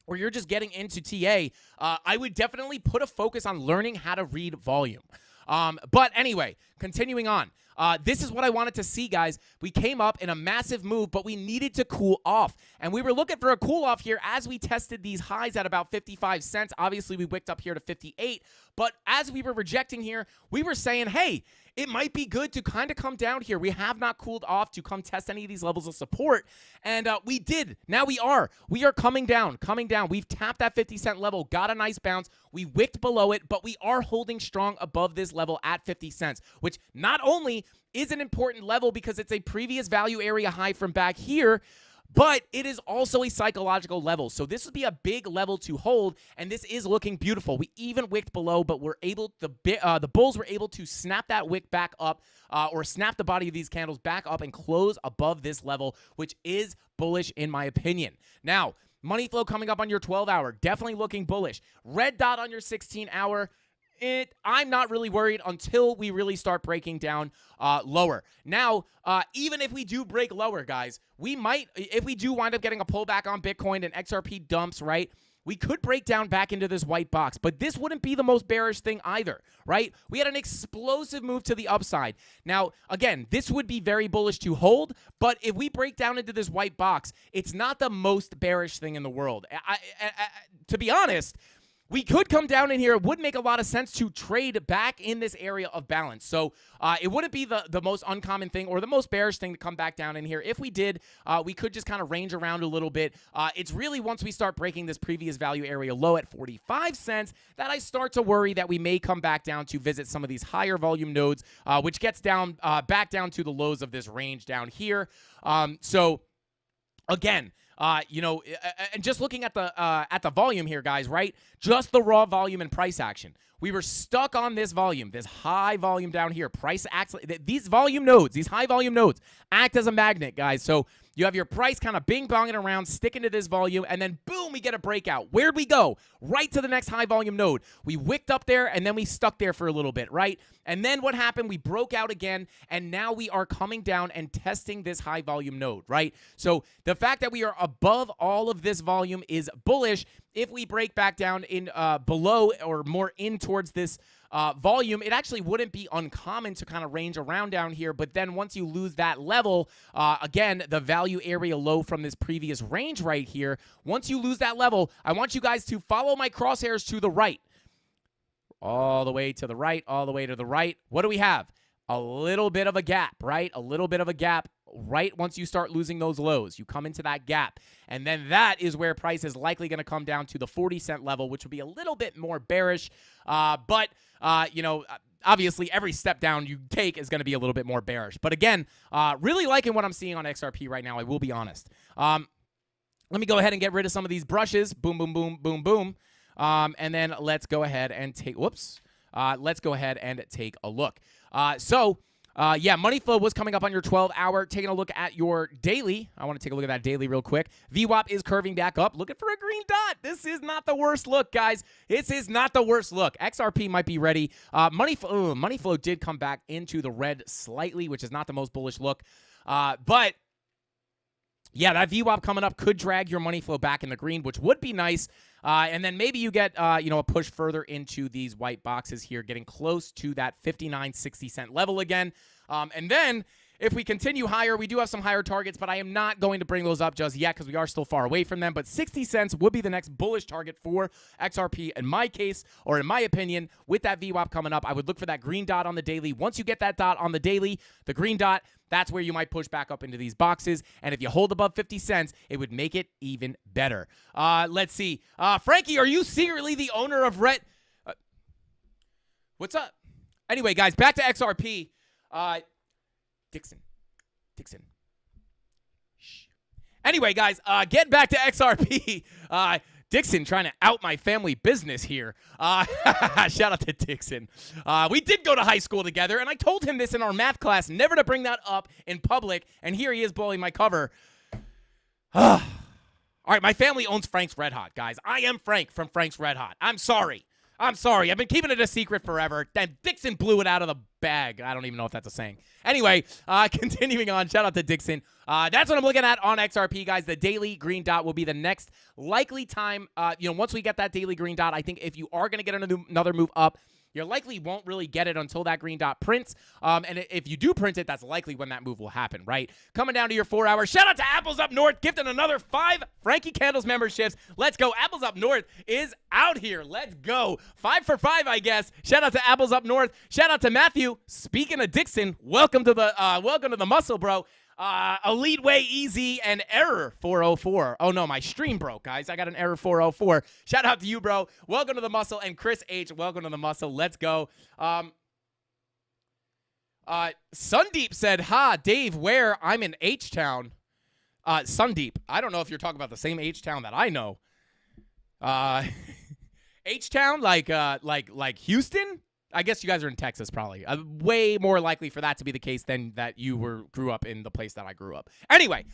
or you're just getting into TA, I would definitely put a focus on learning how to read volume. But anyway, continuing on. This is what I wanted to see, guys. We came up in a massive move, but we needed to cool off. And we were looking for a cool off here as we tested these highs at about 55 cents. Obviously, we wicked up here to 58. But as we were rejecting here, we were saying, hey, it might be good to kind of come down here. We have not cooled off to come test any of these levels of support. And we did. Now we are. We are coming down. We've tapped that 50-cent level, got a nice bounce. We wicked below it, but we are holding strong above this level at 50 cents, which not only is an important level because it's a previous value area high from back here, but it is also a psychological level. So this would be a big level to hold, and this is looking beautiful. We even wicked below, but the bulls were able to snap that wick back up, or snap the body of these candles back up and close above this level, which is bullish in my opinion. Now, money flow coming up on your 12-hour, definitely looking bullish. Red dot on your 16-hour, I'm not really worried until we really start breaking down lower. Now, even if we do break lower, guys, we might, if we do wind up getting a pullback on Bitcoin and XRP dumps, right, we could break down back into this white box, but this wouldn't be the most bearish thing either, right? We had an explosive move to the upside. Now, again, this would be very bullish to hold, but if we break down into this white box, it's not the most bearish thing in the world. To be honest, we could come down in here. It would make a lot of sense to trade back in this area of balance. So it wouldn't be the most uncommon thing or the most bearish thing to come back down in here. If we did, we could just kind of range around a little bit. It's really once we start breaking this previous value area low at 45 cents that I start to worry that we may come back down to visit some of these higher volume nodes, which gets down back down to the lows of this range down here. So again, and just looking at the volume here, guys, right? Just the raw volume and price action. We were stuck on this volume, this high volume down here. Price acts, these volume nodes, these high volume nodes act as a magnet, guys. So you have your price kind of bing-bonging around, sticking to this volume, and then boom, we get a breakout. Where'd we go? Right to the next high volume node. We wicked up there, and then we stuck there for a little bit, right? And then what happened? We broke out again, and now we are coming down and testing this high volume node, right? So the fact that we are above all of this volume is bullish. If we break back down in below or more in towards this volume, it actually wouldn't be uncommon to kind of range around down here. But then once you lose that level, again, the value area low from this previous range right here, once you lose that level, I want you guys to follow my crosshairs to the right. All the way to the right, all the way to the right. What do we have? A little bit of a gap, right? A little bit of a gap. Right once you start losing those lows, you come into that gap. And then that is where price is likely going to come down to the 40-cent level, which would be a little bit more bearish. But obviously every step down you take is going to be a little bit more bearish. But again, really liking what I'm seeing on XRP right now, I will be honest. Let me go ahead and get rid of some of these brushes. Boom, boom, boom, boom, boom. And then let's go ahead and take, let's go ahead and take a look. Yeah, money flow was coming up on your 12-hour. Taking a look at your daily. I want to take a look at that daily real quick. VWAP is curving back up. Looking for a green dot. This is not the worst look, guys. This is not the worst look. XRP might be ready. Money flow did come back into the red slightly, which is not the most bullish look. But yeah, that VWAP coming up could drag your money flow back in the green, which would be nice. And then maybe you get, a push further into these white boxes here, getting close to that 59.60 level again. And then if we continue higher, we do have some higher targets, but I am not going to bring those up just yet because we are still far away from them. But 60 cents would be the next bullish target for XRP in my case, or in my opinion, with that VWAP coming up. I would look for that green dot on the daily. Once you get that dot on the daily, the green dot, that's where you might push back up into these boxes. And if you hold above 50 cents, it would make it even better. Let's see. Frankie, are you secretly the owner of Red? What's up? Anyway, guys, back to XRP. Dixon. Shh. Anyway, guys, getting back to XRP. Dixon trying to out my family business here. Shout out to Dixon. We did go to high school together, and I told him this in our math class, never to bring that up in public, and here he is blowing my cover. All right, my family owns Frank's Red Hot, guys. I am Frank from Frank's Red Hot. I'm sorry. I've been keeping it a secret forever. Then Dixon blew it out of the bag. I don't even know if that's a saying. Anyway, continuing on. Shout out to Dixon. That's what I'm looking at on XRP, guys. The daily green dot will be the next likely time. Once we get that daily green dot, I think if you are going to get another move up, you likely won't really get it until that green dot prints. And if you do print it, that's likely when that move will happen, right? Coming down to your 4 hours. Shout out to Apples Up North, gifting another 5 Frankie Candles memberships. Let's go. Apples Up North is out here. Let's go. 5 for 5, I guess. Shout out to Apples Up North. Shout out to Matthew. Speaking of Dixon, welcome to the muscle, bro. Elite Way Easy and Error 404. Oh no, my stream broke, guys. I got an error 404. Shout out to you, bro. Welcome to the muscle. And Chris H, welcome to the muscle. Let's go. Sundeep said, "Ha, Dave, where? I'm in H-Town." Sundeep, I don't know if you're talking about the same H-Town that I know. H-Town, like Houston? I guess you guys are in Texas, probably. Way more likely for that to be the case than that you grew up in the place that I grew up. Anyway,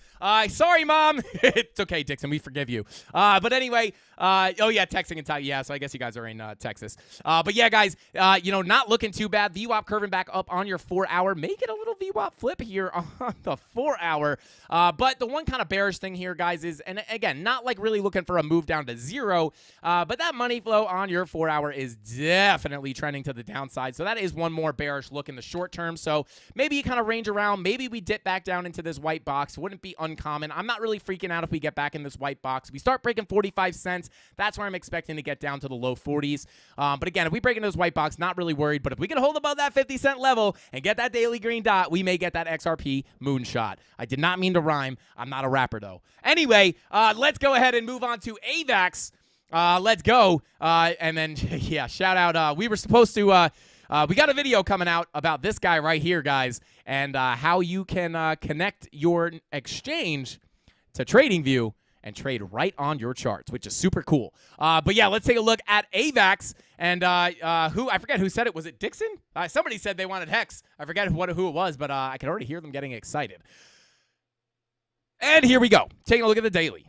sorry, Mom. It's okay, Dixon. We forgive you. But anyway, oh, yeah, texting and time. Yeah, so I guess you guys are in Texas. But, yeah, guys, not looking too bad. VWAP curving back up on your 4-hour. Make it a little VWAP flip here on the 4-hour. But the one kind of bearish thing here, guys, is, and again, not like really looking for a move down to zero, but that money flow on your 4-hour is definitely trending to the downside. So that is one more bearish look in the short term. So maybe you kind of range around. Maybe we dip back down into this white box. Wouldn't be uncommon. I'm not really freaking out if we get back in this white box. If we start breaking 45 cents, that's where I'm expecting to get down to the low 40s. But again, if we break into this white box, not really worried. But if we can hold above that 50-cent level and get that daily green dot, we may get that XRP moonshot. I did not mean to rhyme. I'm not a rapper, though. Anyway, let's go ahead and move on to AVAX. Let's go. And then, yeah, shout out. We were supposed to, we got a video coming out about this guy right here, guys, and how you can connect your exchange to TradingView and trade right on your charts, which is super cool. But yeah, let's take a look at AVAX. And who, I forget who said it. Was it Dixon? Somebody said they wanted Hex. I forget who it was, but I could already hear them getting excited. And here we go. Taking a look at the daily.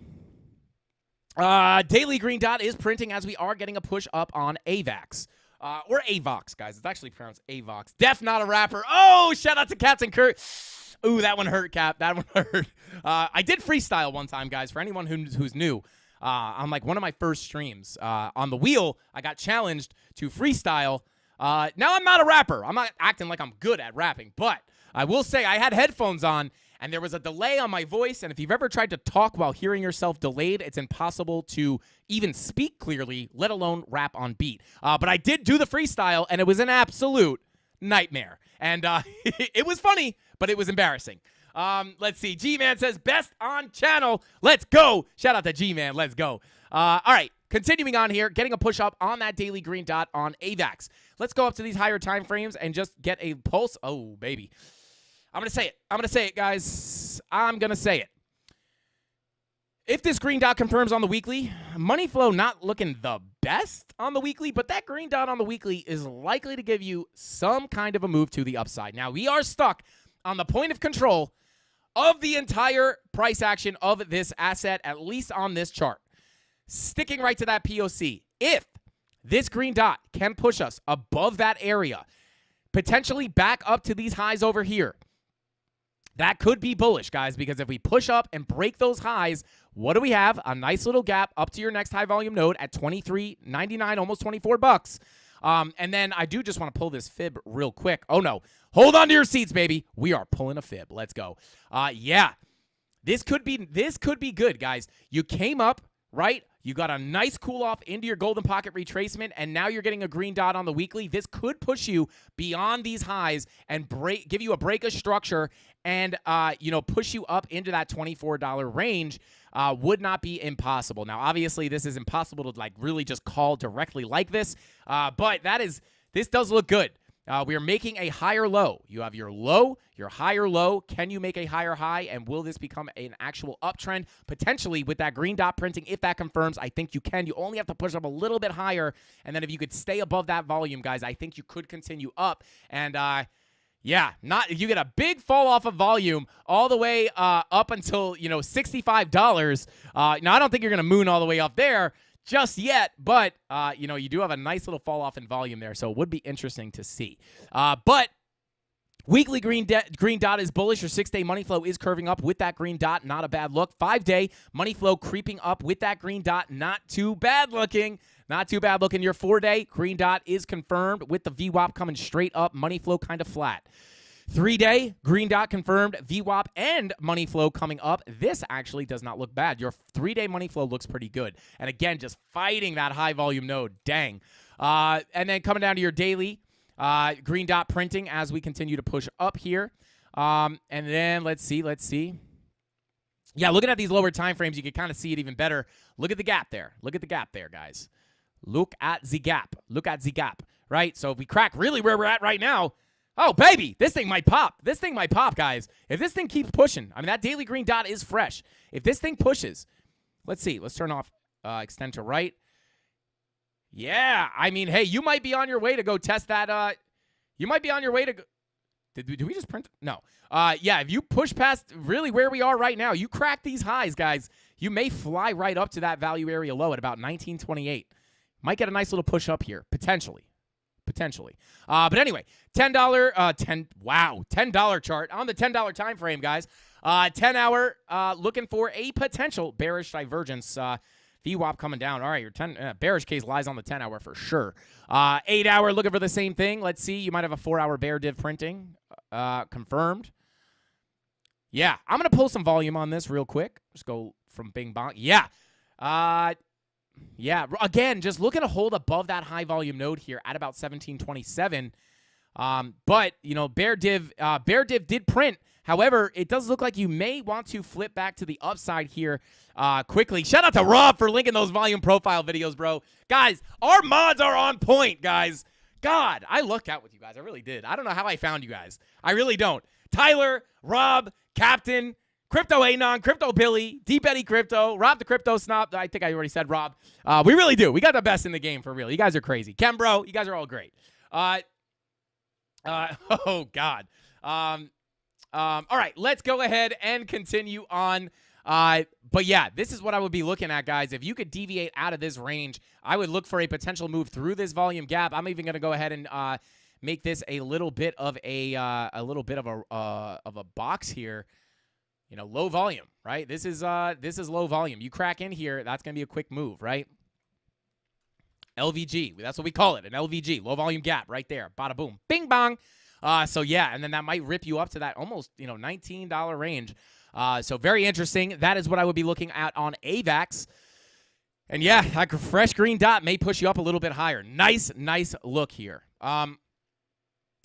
Daily green dot is printing as we are getting a push up on AVAX. Or AVOX, guys. It's actually pronounced AVOX. Def, not a rapper. Oh, shout out to Captain Kurt. Ooh, that one hurt, Cap. That one hurt. I did freestyle one time, guys. For anyone who's new, on like one of my first streams on the wheel, I got challenged to freestyle. Now I'm not a rapper. I'm not acting like I'm good at rapping, but I will say I had headphones on, and there was a delay on my voice, and if you've ever tried to talk while hearing yourself delayed, it's impossible to even speak clearly, let alone rap on beat. But I did do the freestyle, and it was an absolute nightmare. And it was funny, but it was embarrassing. Let's see. G-Man says, best on channel. Let's go. Shout out to G-Man. Let's go. All right. Continuing on here, getting a push up on that daily green dot on AVAX. Let's go up to these higher time frames and just get a pulse. Oh, baby. I'm going to say it. I'm going to say it, guys. I'm going to say it. If this green dot confirms on the weekly, money flow not looking the best on the weekly, but that green dot on the weekly is likely to give you some kind of a move to the upside. Now, we are stuck on the point of control of the entire price action of this asset, at least on this chart. Sticking right to that POC. If this green dot can push us above that area, potentially back up to these highs over here, that could be bullish, guys, because if we push up and break those highs, what do we have? A nice little gap up to your next high volume node at $23.99, almost $24. And then I do just want to pull this fib real quick. Oh, no. Hold on to your seats, baby. We are pulling a fib. Let's go. Yeah. This could be good, guys. You came up, right? You got a nice cool off into your golden pocket retracement, and now you're getting a green dot on the weekly. This could push you beyond these highs and give you a break of structure and push you up into that $24 range. Would not be impossible. Now, obviously, this is impossible to really just call directly like this, but this does look good. We are making a higher low. You have your low, your higher low. Can you make a higher high? And will this become an actual uptrend? Potentially with that green dot printing, if that confirms, I think you can. You only have to push up a little bit higher. And then if you could stay above that volume, guys, I think you could continue up. And yeah, you get a big fall off of volume all the way up until, $65. Now, I don't think you're going to moon all the way up there just yet, but, you do have a nice little fall off in volume there, so it would be interesting to see. But weekly green dot is bullish. Your 6-day money flow is curving up with that green dot. Not a bad look. 5-day money flow creeping up with that green dot. Not too bad looking. Not too bad looking. Your 4-day green dot is confirmed with the VWAP coming straight up. Money flow kind of flat. 3-day green dot confirmed, VWAP and money flow coming up. This actually does not look bad. Your 3-day money flow looks pretty good. And again, just fighting that high volume node. Dang. And then coming down to your daily, green dot printing as we continue to push up here. And then let's see. Yeah, looking at these lower time frames, you can kind of see it even better. Look at the gap there. Look at the gap there, guys. Look at the gap. Look at the gap, right? So if we crack really where we're at right now, oh, baby, this thing might pop. This thing might pop, guys. If this thing keeps pushing, I mean, that daily green dot is fresh. If this thing pushes, let's see. Let's turn off extend to right. Yeah, I mean, hey, you might be on your way to go test that. You might be on your way to go. Did we just print? No. Yeah, if you push past really where we are right now, you crack these highs, guys, you may fly right up to that value area low at about 1928. Might get a nice little push up here, potentially. But anyway, $10 chart on the $10 time frame, guys. 10-hour looking for a potential bearish divergence. VWAP coming down. All right, your bearish case lies on the 10-hour for sure. 8-hour looking for the same thing. Let's see. You might have a 4-hour bear div printing. Confirmed. Yeah, I'm going to pull some volume on this real quick. Just go from bing bong. Yeah. Yeah, again, just looking to hold above that high volume node here at about 1727. But, you know, bear div did print. However, it does look like you may want to flip back to the upside here quickly. Shout out to Rob for linking those volume profile videos, bro. Guys, our mods are on point, guys. God, I lucked out with you guys. I really did. I don't know how I found you guys. I really don't. Tyler, Rob, Captain, Crypto Anon, Crypto Billy, Deep Eddie Crypto, Rob the Crypto Snob. I think I already said Rob. We really do. We got the best in the game for real. You guys are crazy. Ken, bro, you guys are all great. Oh, God. All right, let's go ahead and continue on. But yeah, this is what I would be looking at, guys. If you could deviate out of this range, I would look for a potential move through this volume gap. I'm even going to go ahead and make this a little bit of a box here. You know, low volume, right? This is low volume. You crack in here, that's going to be a quick move, right? LVG, that's what we call it, an LVG, low volume gap right there. Bada boom, bing bong. So yeah, and then that might rip you up to that almost, you know, $19 range. So very interesting. That is what I would be looking at on AVAX. And yeah, that fresh green dot may push you up a little bit higher. Nice look here. All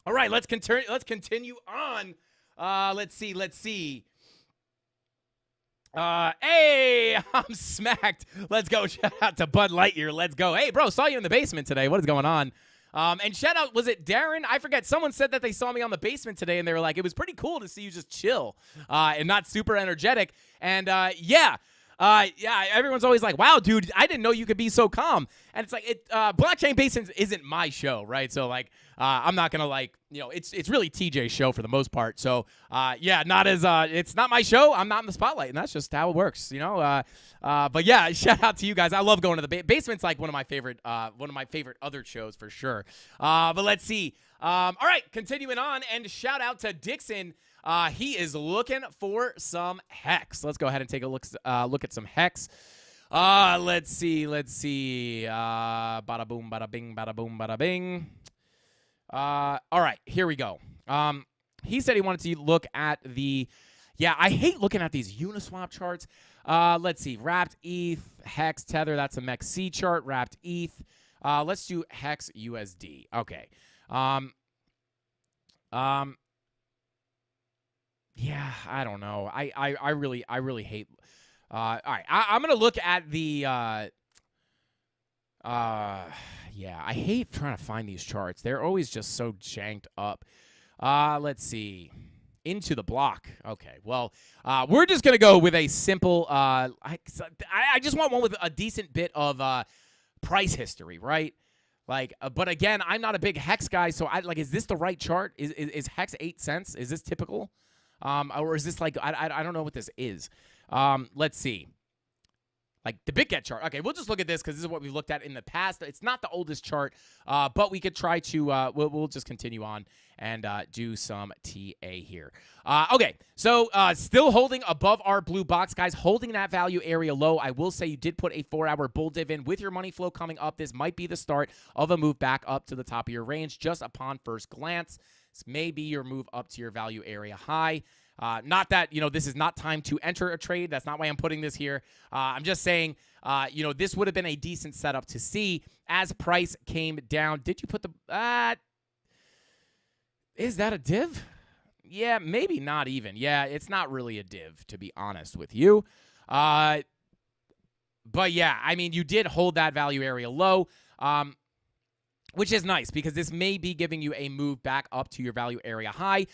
right, let's continue on. Let's see. Hey, I'm smacked. Let's go. Shout out to Bud Lightyear. Let's go. Hey, bro, saw you in the basement today. What is going on? And shout out, was it Darren? I forget. Someone said that they saw me on the basement today, and they were like, it was pretty cool to see you just chill and not super energetic. And yeah, everyone's always like, wow, dude, I didn't know you could be so calm. And it's like, Blockchain Basins isn't my show, right? So, like, I'm not going to, like, you know, it's really TJ's show for the most part. So, yeah, it's not my show. I'm not in the spotlight, and that's just how it works, you know? But yeah, shout out to you guys. I love going to the basement's like one of my favorite other shows for sure. But let's see. All right, continuing on, and shout out to Dixon. He is looking for some hex. Let's go ahead and take a look at some hex. Let's see. Bada boom, bada bing, bada boom, bada bing. All right, here we go. He said he wanted to look at the. Yeah, I hate looking at these Uniswap charts. Let's see. Wrapped ETH, Hex, Tether. That's a MEXC chart. Wrapped ETH. Let's do Hex USD. Okay. Yeah, I don't know. I really hate. All right, I'm gonna look at the. Yeah, I hate trying to find these charts. They're always just so janked up. Let's see. Into the block. Okay, well, we're just going to go with a simple, I just want one with a decent bit of price history, right? Like, but again, I'm not a big Hex guy, so is this the right chart? Is Hex 8 cents? Is this typical? Or is this like, I don't know what this is. Let's see. Like the BitGet chart. Okay, we'll just look at this because this is what we've looked at in the past. It's not the oldest chart, but we could try to, we'll just continue on and do some TA here. Okay, so still holding above our blue box, guys, holding that value area low. I will say you did put a 4-hour bull div in. With your money flow coming up, this might be the start of a move back up to the top of your range just upon first glance. This may be your move up to your value area high. Not that, you know, this is not time to enter a trade. That's not why I'm putting this here. I'm just saying, you know, this would have been a decent setup to see as price came down. Did you put the, is that a div? Yeah, maybe not even. Yeah, it's not really a div, to be honest with you. But yeah, I mean, you did hold that value area low. which is nice because this may be giving you a move back up to your value area high.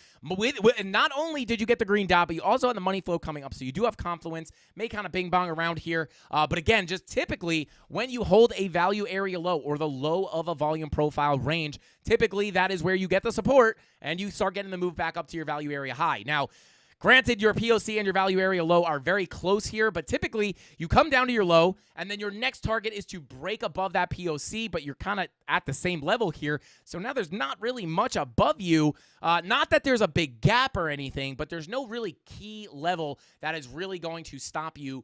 And not only did you get the green dot, but you also had the money flow coming up. So you do have confluence, may kind of bing bong around here. But again, just typically when you hold a value area low or the low of a volume profile range, typically that is where you get the support and you start getting the move back up to your value area high. Now, granted, your POC and your value area low are very close here, but typically you come down to your low, and then your next target is to break above that POC, but you're kind of at the same level here. So now there's not really much above you. Not that there's a big gap or anything, but there's no really key level that is really going to stop you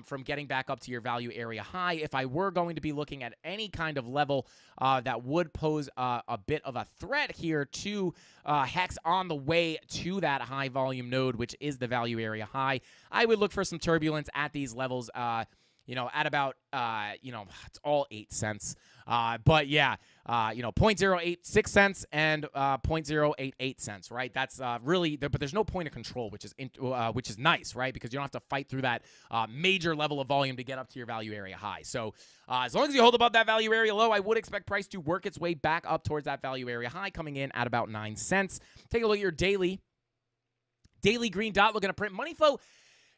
from getting back up to your value area high. If I were going to be looking at any kind of level that would pose a bit of a threat here to Hex on the way to that high volume node, which is the value area high, I would look for some turbulence at these levels, at about, it's all 8 cents. But yeah, 0.086 cents and 0.088 cents, right? That's really, but there's no point of control, which is nice, right? Because you don't have to fight through that major level of volume to get up to your value area high. So as long as you hold above that value area low, I would expect price to work its way back up towards that value area high, coming in at about 9 cents. Take a look at your daily green dot, looking to print money flow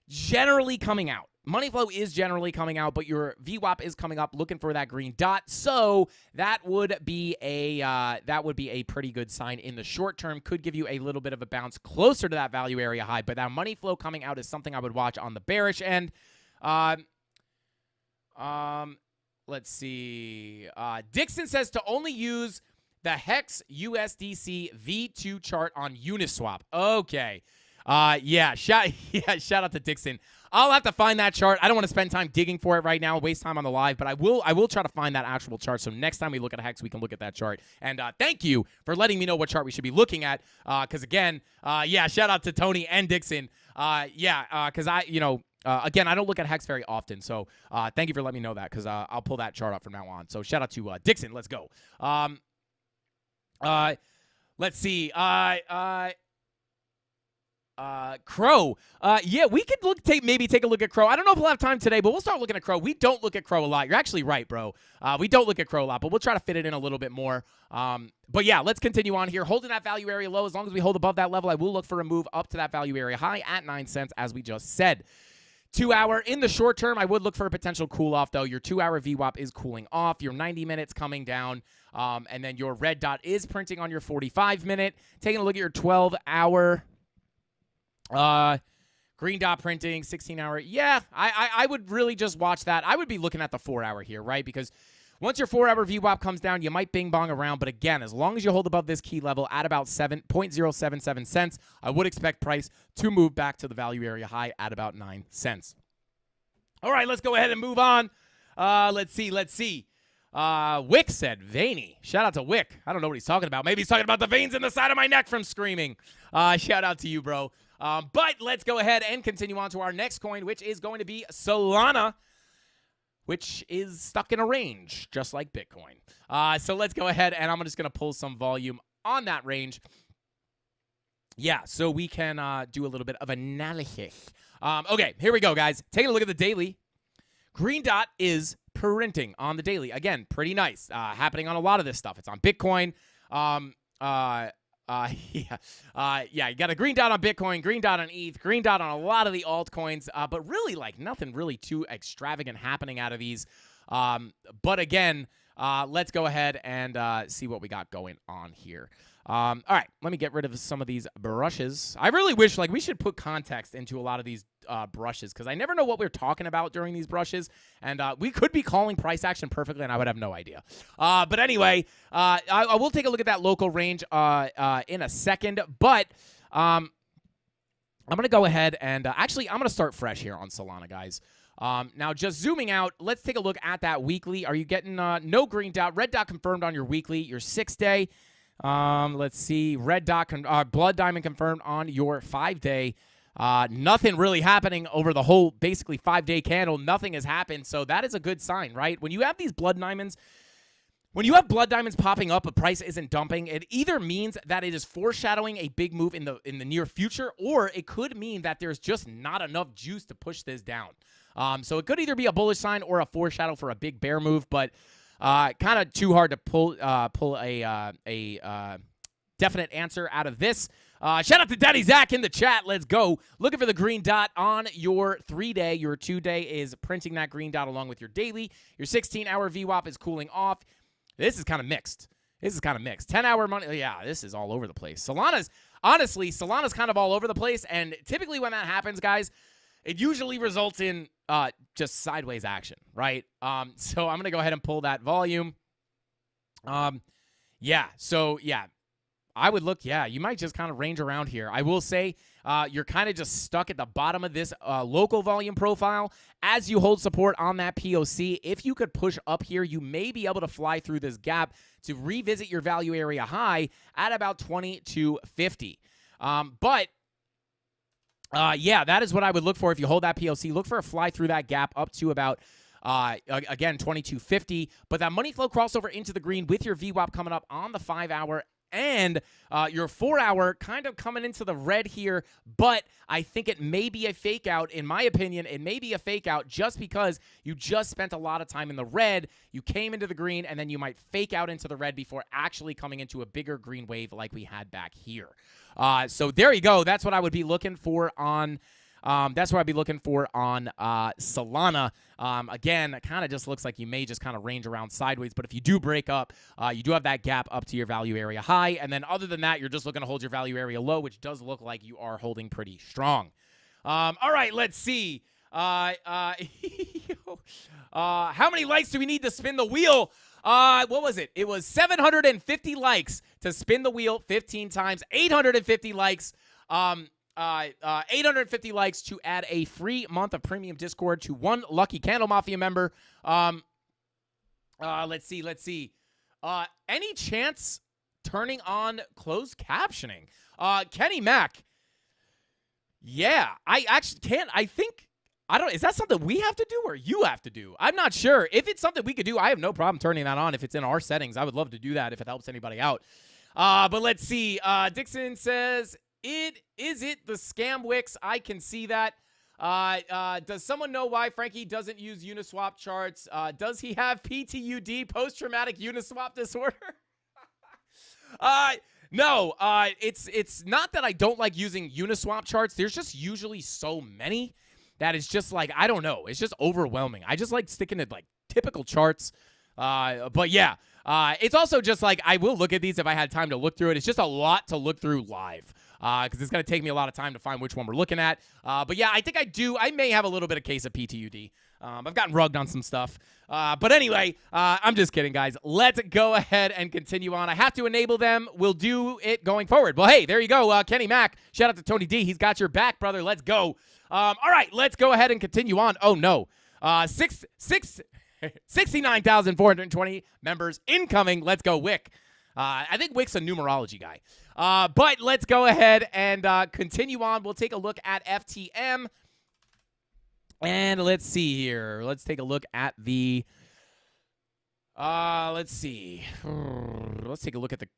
generally coming out. Money flow is generally coming out, but your VWAP is coming up, looking for that green dot. So that would be a pretty good sign in the short term. Could give you a little bit of a bounce closer to that value area high, but that money flow coming out is something I would watch on the bearish end. Let's see. Dixon says to only use the Hex USDC V2 chart on Uniswap. Okay. Shout out to Dixon. I'll have to find that chart. I don't want to spend time digging for it right now, waste time on the live, but I will try to find that actual chart. So next time we look at a Hex, we can look at that chart. And thank you for letting me know what chart we should be looking at. Because again, shout out to Tony and Dixon. Because again, I don't look at Hex very often. So thank you for letting me know that, because I'll pull that chart up from now on. So shout out to Dixon. Let's go. Let's see. Crow. We could maybe take a look at Crow. I don't know if we'll have time today, but we'll start looking at Crow. We don't look at Crow a lot. You're actually right, bro. We don't look at Crow a lot, but we'll try to fit it in a little bit more. But yeah, let's continue on here. Holding that value area low, as long as we hold above that level, I will look for a move up to that value area high at 9 cents, as we just said. 2 hour in the short term, I would look for a potential cool off, though. Your 2 hour VWAP is cooling off. Your 90 minutes coming down. And then your red dot is printing on your 45 minute. Taking a look at your 12 hour. Green dot printing, 16 hour. Yeah, I would really just watch that. I would be looking at the 4 hour here, right? Because once your 4 hour VWAP comes down, you might bing bong around. But again, as long as you hold above this key level at about 0.077 cents, I would expect price to move back to the value area high at about 9 cents. All right, let's go ahead and move on. Let's see. Wick said veiny. Shout out to Wick. I don't know what he's talking about. Maybe he's talking about the veins in the side of my neck from screaming. Shout out to you, bro. But let's go ahead and continue on to our next coin, which is going to be Solana, which is stuck in a range, just like Bitcoin. So let's go ahead, and I'm just going to pull some volume on that range. Yeah, so we can do a little bit of analysis. Okay, here we go, guys. Taking a look at the daily. Green dot is printing on the daily. Again, pretty nice. Happening on a lot of this stuff. It's on Bitcoin. You got a green dot on Bitcoin, green dot on ETH, green dot on a lot of the altcoins, but really like nothing really too extravagant happening out of these. But again, let's go ahead and see what we got going on here. All right, let me get rid of some of these brushes. I really wish we should put context into a lot of these brushes, because I never know what we're talking about during these brushes, and we could be calling price action perfectly, and I would have no idea. But anyway, I will take a look at that local range in a second, but I'm going to go ahead and actually, I'm going to start fresh here on Solana, guys. Now, just zooming out, let's take a look at that weekly. Are you getting no green dot? Red dot confirmed on your weekly, your 6-day. Let's see. Red dot, blood diamond confirmed on your 5-day. Nothing really happening over the whole, basically 5-day candle. Nothing has happened. So that is a good sign, right? When you have these blood diamonds, popping up, a price isn't dumping, it either means that it is foreshadowing a big move in the near future, or it could mean that there's just not enough juice to push this down. So it could either be a bullish sign or a foreshadow for a big bear move, but Kind of too hard to pull a definite answer out of this. Shout out to Daddy Zach in the chat. Let's go. Looking for the green dot on your 3-day. Your 2-day is printing that green dot along with your daily. Your 16-hour VWAP is cooling off. This is kind of mixed. 10-hour money. Yeah, this is all over the place. Solana's kind of all over the place. And typically when that happens, guys, it usually results in just sideways action, right? So I'm going to go ahead and pull that volume. Yeah, so yeah. I would look, you might just kind of range around here. I will say you're kind of just stuck at the bottom of this local volume profile. As you hold support on that POC, if you could push up here, you may be able to fly through this gap to revisit your value area high at about 2250. Yeah, that is what I would look for if you hold that POC. Look for a fly through that gap up to about again, 2250. But that money flow crossover into the green with your VWAP coming up on the 5-hour and your 4-hour kind of coming into the red here, but I think it may be a fake out. In my opinion, it may be a fake out just because you just spent a lot of time in the red. You came into the green, and then you might fake out into the red before actually coming into a bigger green wave like we had back here. So there you go. That's what I would be looking for on Solana. Again, it kind of just looks like you may just kind of range around sideways, but if you do break up, you do have that gap up to your value area high, and then other than that, you're just looking to hold your value area low, which does look like you are holding pretty strong. All right, let's see. How many likes do we need to spin the wheel? What was it? It was 750 likes to spin the wheel 15 times, 850 likes. 850 likes to add a free month of premium Discord to one lucky CandleMafia member. Let's see. Any chance turning on closed captioning? Kenny Mac. Yeah, I actually can't. Is that something we have to do or you have to do? I'm not sure. If it's something we could do, I have no problem turning that on. If it's in our settings, I would love to do that if it helps anybody out. But let's see. Dixon says, Is it the scam Wix? I can see that. Does someone know why Frankie doesn't use Uniswap charts? Does he have PTUD, post-traumatic Uniswap disorder? No. It's not that I don't like using Uniswap charts. There's just usually so many that it's just like, I don't know. It's just overwhelming. I just like sticking to like typical charts. But yeah. It's also just like, I will look at these if I had time to look through it. It's just a lot to look through live. Because it's going to take me a lot of time to find which one we're looking at. But yeah, I think I do. I may have a little bit of case of PTUD. I've gotten rugged on some stuff. But anyway, I'm just kidding, guys. Let's go ahead and continue on. I have to enable them. We'll do it going forward. Well, hey, there you go. Kenny Mac. Shout out to Tony D. He's got your back, brother. Let's go. All right, let's go ahead and continue on. Oh, no. 69,420 members incoming. Let's go, Wick. I think Wick's a numerology guy. But let's go ahead and continue on. We'll take a look at FTM. And let's see here. Let's take a look at the let's see. Let's take a look at the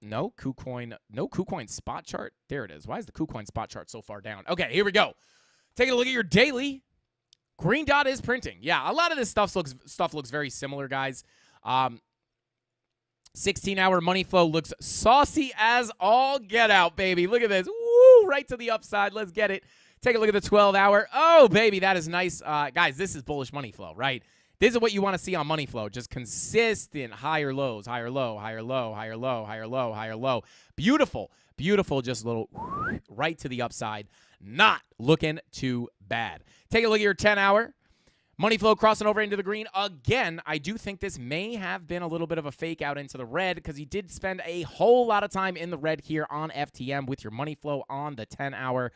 No KuCoin spot chart. There it is. Why is the KuCoin spot chart so far down? Okay, here we go. Taking a look at your daily. Green dot is printing. Yeah, a lot of this stuff looks very similar, guys. 16-hour money flow looks saucy as all get out, baby. Look at this. Woo, right to the upside. Let's get it. Take a look at the 12-hour. Oh, baby, that is nice. Guys, this is bullish money flow, right? This is what you want to see on money flow. Just consistent higher lows, higher low, higher low, higher low, higher low, higher low. Beautiful, beautiful, just a little right to the upside. Not looking too bad. Take a look at your 10-hour. Money flow crossing over into the green. Again, I do think this may have been a little bit of a fake out into the red because he did spend a whole lot of time in the red here on FTM with your money flow on the 10-hour.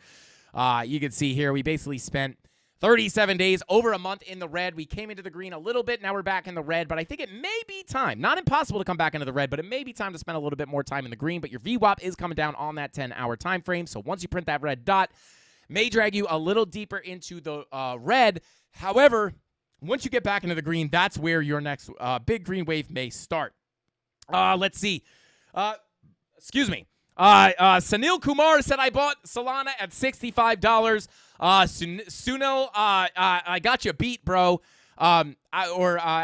You can see here we basically spent 37 days, over a month in the red. We came into the green a little bit. Now we're back in the red, but I think it may be time. Not impossible to come back into the red, but it may be time to spend a little bit more time in the green. But your VWAP is coming down on that 10-hour time frame. So once you print that red dot, may drag you a little deeper into the red. However, once you get back into the green, that's where your next big green wave may start. Let's see. Excuse me. Sunil Kumar said, I bought Solana at $65. Sunil, I got you beat, bro. I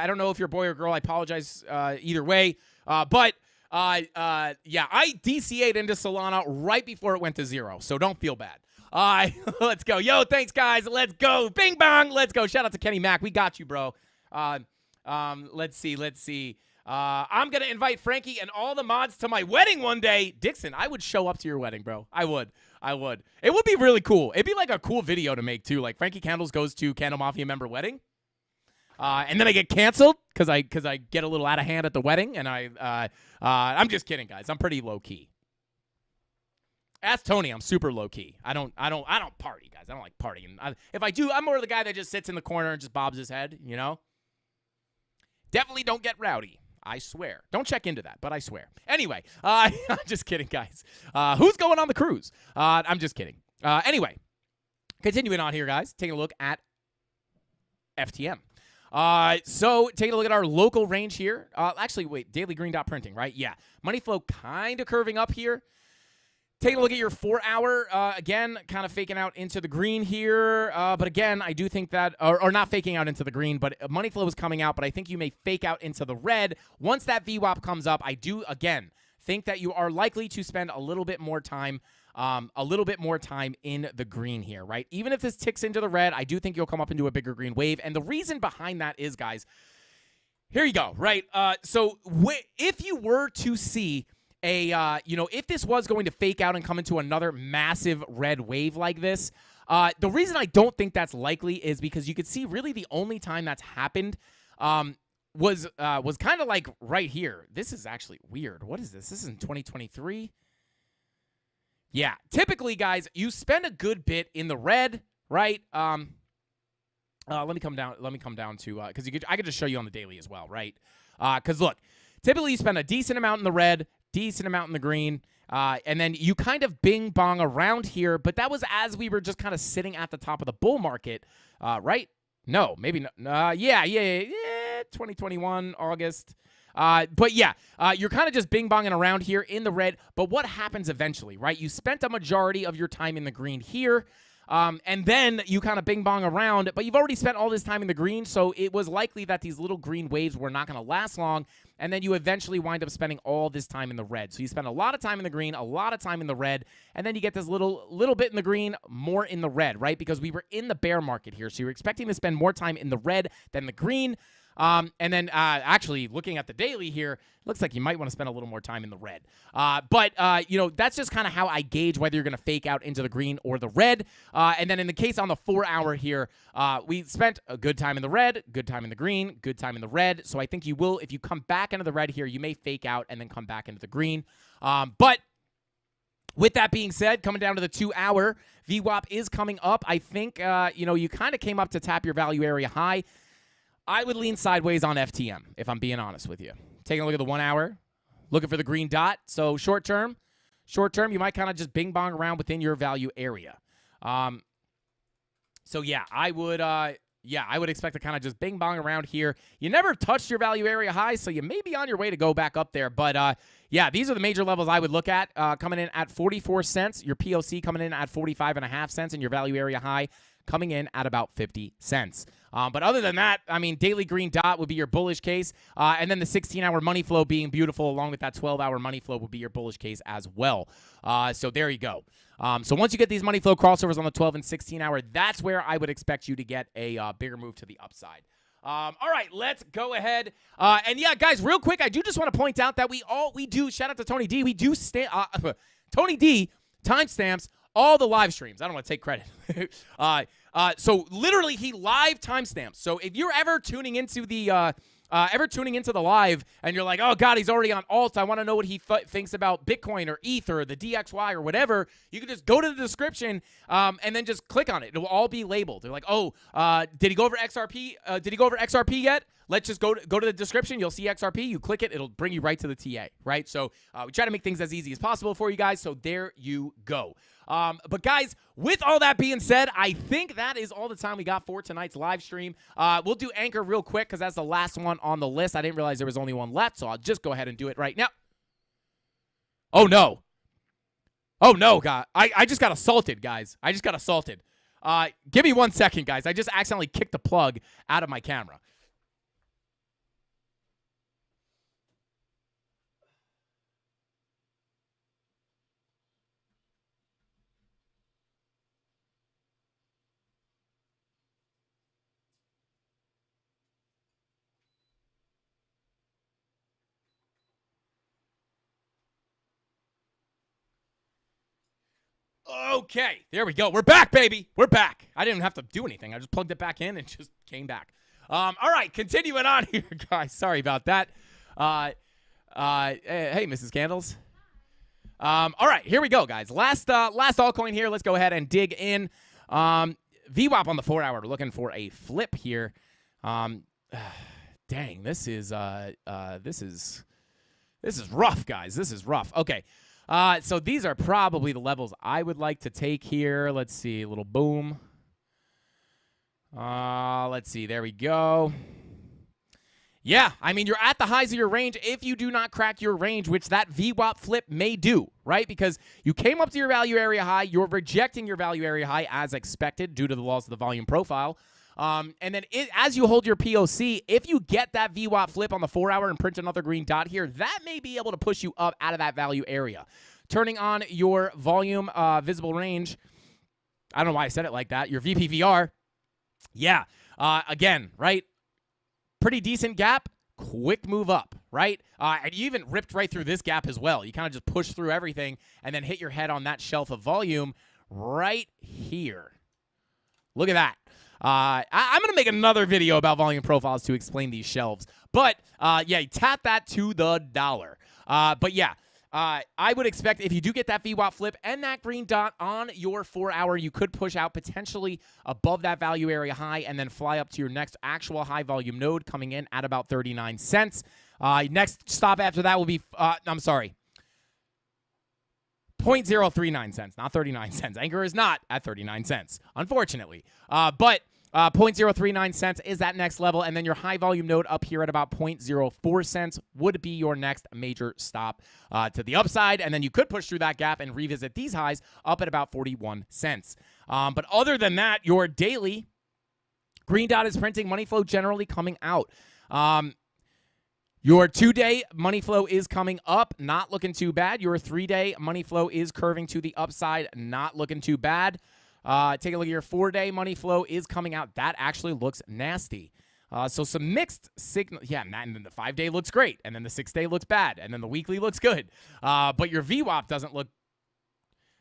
don't know if you're a boy or girl. I apologize either way. But yeah, I DCA'd into Solana right before it went to 0, so don't feel bad. Let's go. Yo, thanks, guys. Let's go. Bing, bong. Let's go. Shout out to Kenny Mac. We got you, bro. Let's see. I'm going to invite Frankie and all the mods to my wedding one day. Dixon, I would show up to your wedding, bro. I would. It would be really cool. It'd be like a cool video to make, too. Like, Frankie Candles goes to CandleMafia member wedding. And then I get canceled because I get a little out of hand at the wedding. And I'm just kidding, guys. I'm pretty low-key. Ask Tony, I'm super low-key. I don't party, guys. I don't like partying. If I do, I'm more the guy that just sits in the corner and just bobs his head, you know? Definitely don't get rowdy. I swear. Don't check into that, but I swear. Anyway, I'm just kidding, guys. Who's going on the cruise? I'm just kidding. Anyway, continuing on here, guys. Taking a look at FTM. So taking a look at our local range here. Actually, wait, daily green dot printing, right? Yeah. Money flow kind of curving up here. Taking a look at your 4-hour, again, kind of faking out into the green here. But again, I do think that, or not faking out into the green, but money flow is coming out, but I think you may fake out into the red. Once that VWAP comes up, I do, again, think that you are likely to spend a little bit more time in the green here, right? Even if this ticks into the red, I do think you'll come up into a bigger green wave. And the reason behind that is, guys, here you go, right? So if you were to see if this was going to fake out and come into another massive red wave like this, the reason I don't think that's likely is because you could see really the only time that's happened was kind of like right here. This is actually weird. What is this? This is in 2023. Yeah, typically, guys, you spend a good bit in the red, right? Let me come down to because I could just show you on the daily as well, right? Because look, typically you spend a decent amount in the red, decent amount in the green, and then you kind of bing bong around here. But that was as we were just kind of sitting at the top of the bull market, right? No, maybe not. Yeah. 2021 August. But yeah, you're kind of just bing bonging around here in the red. But what happens eventually, right? You spent a majority of your time in the green here. And then you kind of bing bong around, but you've already spent all this time in the green, so it was likely that these little green waves were not going to last long, and then you eventually wind up spending all this time in the red. So you spend a lot of time in the green, a lot of time in the red, and then you get this little bit in the green, more in the red, right? Because we were in the bear market here, so you're expecting to spend more time in the red than the green. And then actually looking at the daily here, looks like you might want to spend a little more time in the red. But that's just kind of how I gauge whether you're going to fake out into the green or the red. And then in the case on the 4-hour here, we spent a good time in the red, good time in the green, good time in the red. So I think you will, if you come back into the red here, you may fake out and then come back into the green. But with that being said, coming down to the 2-hour, VWAP is coming up. I think, you kind of came up to tap your value area high. I would lean sideways on FTM, if I'm being honest with you. Taking a look at the 1-hour, looking for the green dot. So short term, you might kind of just bing bong around within your value area. So yeah, I would expect to kind of just bing bong around here. You never touched your value area high, so you may be on your way to go back up there. But yeah, these are the major levels I would look at. Coming in at 44 cents, your POC coming in at 45.5 cents, and your value area high coming in at about 50 cents. But other than that, I mean, daily green dot would be your bullish case. And then the 16-hour money flow being beautiful along with that 12-hour money flow would be your bullish case as well. So there you go. So once you get these money flow crossovers on the 12 and 16-hour, that's where I would expect you to get a bigger move to the upside. All right, let's go ahead. And yeah, guys, real quick, I do just want to point out that we do, shout out to Tony D, we do Tony D timestamps all the live streams. I don't want to take credit. So literally he live timestamps. So if you're ever tuning into the live and you're like, oh God, he's already on alt, I want to know what he thinks about Bitcoin or ETH or the DXY or whatever, you can just go to the description and then just click on it. It will all be labeled. They're like, oh, did he go over XRP? Did he go over XRP yet? Let's just go to the description. You'll see XRP. You click it. It'll bring you right to the TA, right? So we try to make things as easy as possible for you guys. So there you go. But guys, with all that being said, I think that is all the time we got for tonight's live stream. We'll do Anchor real quick because that's the last one on the list. I didn't realize there was only one left, so I'll just go ahead and do it right now. Oh, no. Oh, no, God. I just got assaulted, guys. I just got assaulted. Give me 1 second, guys. I just accidentally kicked the plug out of my camera. Okay, there we go. We're back, baby. We're back. I didn't have to do anything. I just plugged it back in and just came back. All right, continuing on here, guys. Sorry about that. Hey, Mrs. Candles. All right, here we go, guys. Last altcoin here. Let's go ahead and dig in. VWAP on the 4-hour. Looking for a flip here. Dang, this is rough, guys. This is rough. Okay. So these are probably the levels I would like to take here. Let's see, a little boom. Let's see, there we go. Yeah, I mean, you're at the highs of your range if you do not crack your range, which that VWAP flip may do, right? Because you came up to your value area high, you're rejecting your value area high as expected due to the laws of the volume profile. And then as you hold your POC, if you get that VWAP flip on the 4-hour and print another green dot here, that may be able to push you up out of that value area. Turning on your volume visible range, I don't know why I said it like that, your VPVR, yeah, again, right, pretty decent gap, quick move up, right? And you even ripped right through this gap as well. You kind of just pushed through everything and then hit your head on that shelf of volume right here. Look at that. I'm going to make another video about volume profiles to explain these shelves. But, yeah, you tap that to the dollar. But, yeah, I would expect if you do get that VWAP flip and that green dot on your 4-hour, you could push out potentially above that value area high and then fly up to your next actual high volume node coming in at about 39 cents. Next stop after that will be, I'm sorry, 0.039 cents, not 39 cents. Anchor is not at 39 cents, unfortunately. But 0.039 cents is that next level, and then your high volume node up here at about 0.04 cents would be your next major stop to the upside, and then you could push through that gap and revisit these highs up at about 41 cents. But other than that, your daily green dot is printing, money flow generally coming out. Your 2-day money flow is coming up, not looking too bad. Your 3-day money flow is curving to the upside, not looking too bad. Take a look at your 4-day money flow is coming out. That actually looks nasty. So some mixed signal. Yeah, and then the 5-day looks great, and then the 6-day looks bad, and then the weekly looks good. But your VWAP doesn't look.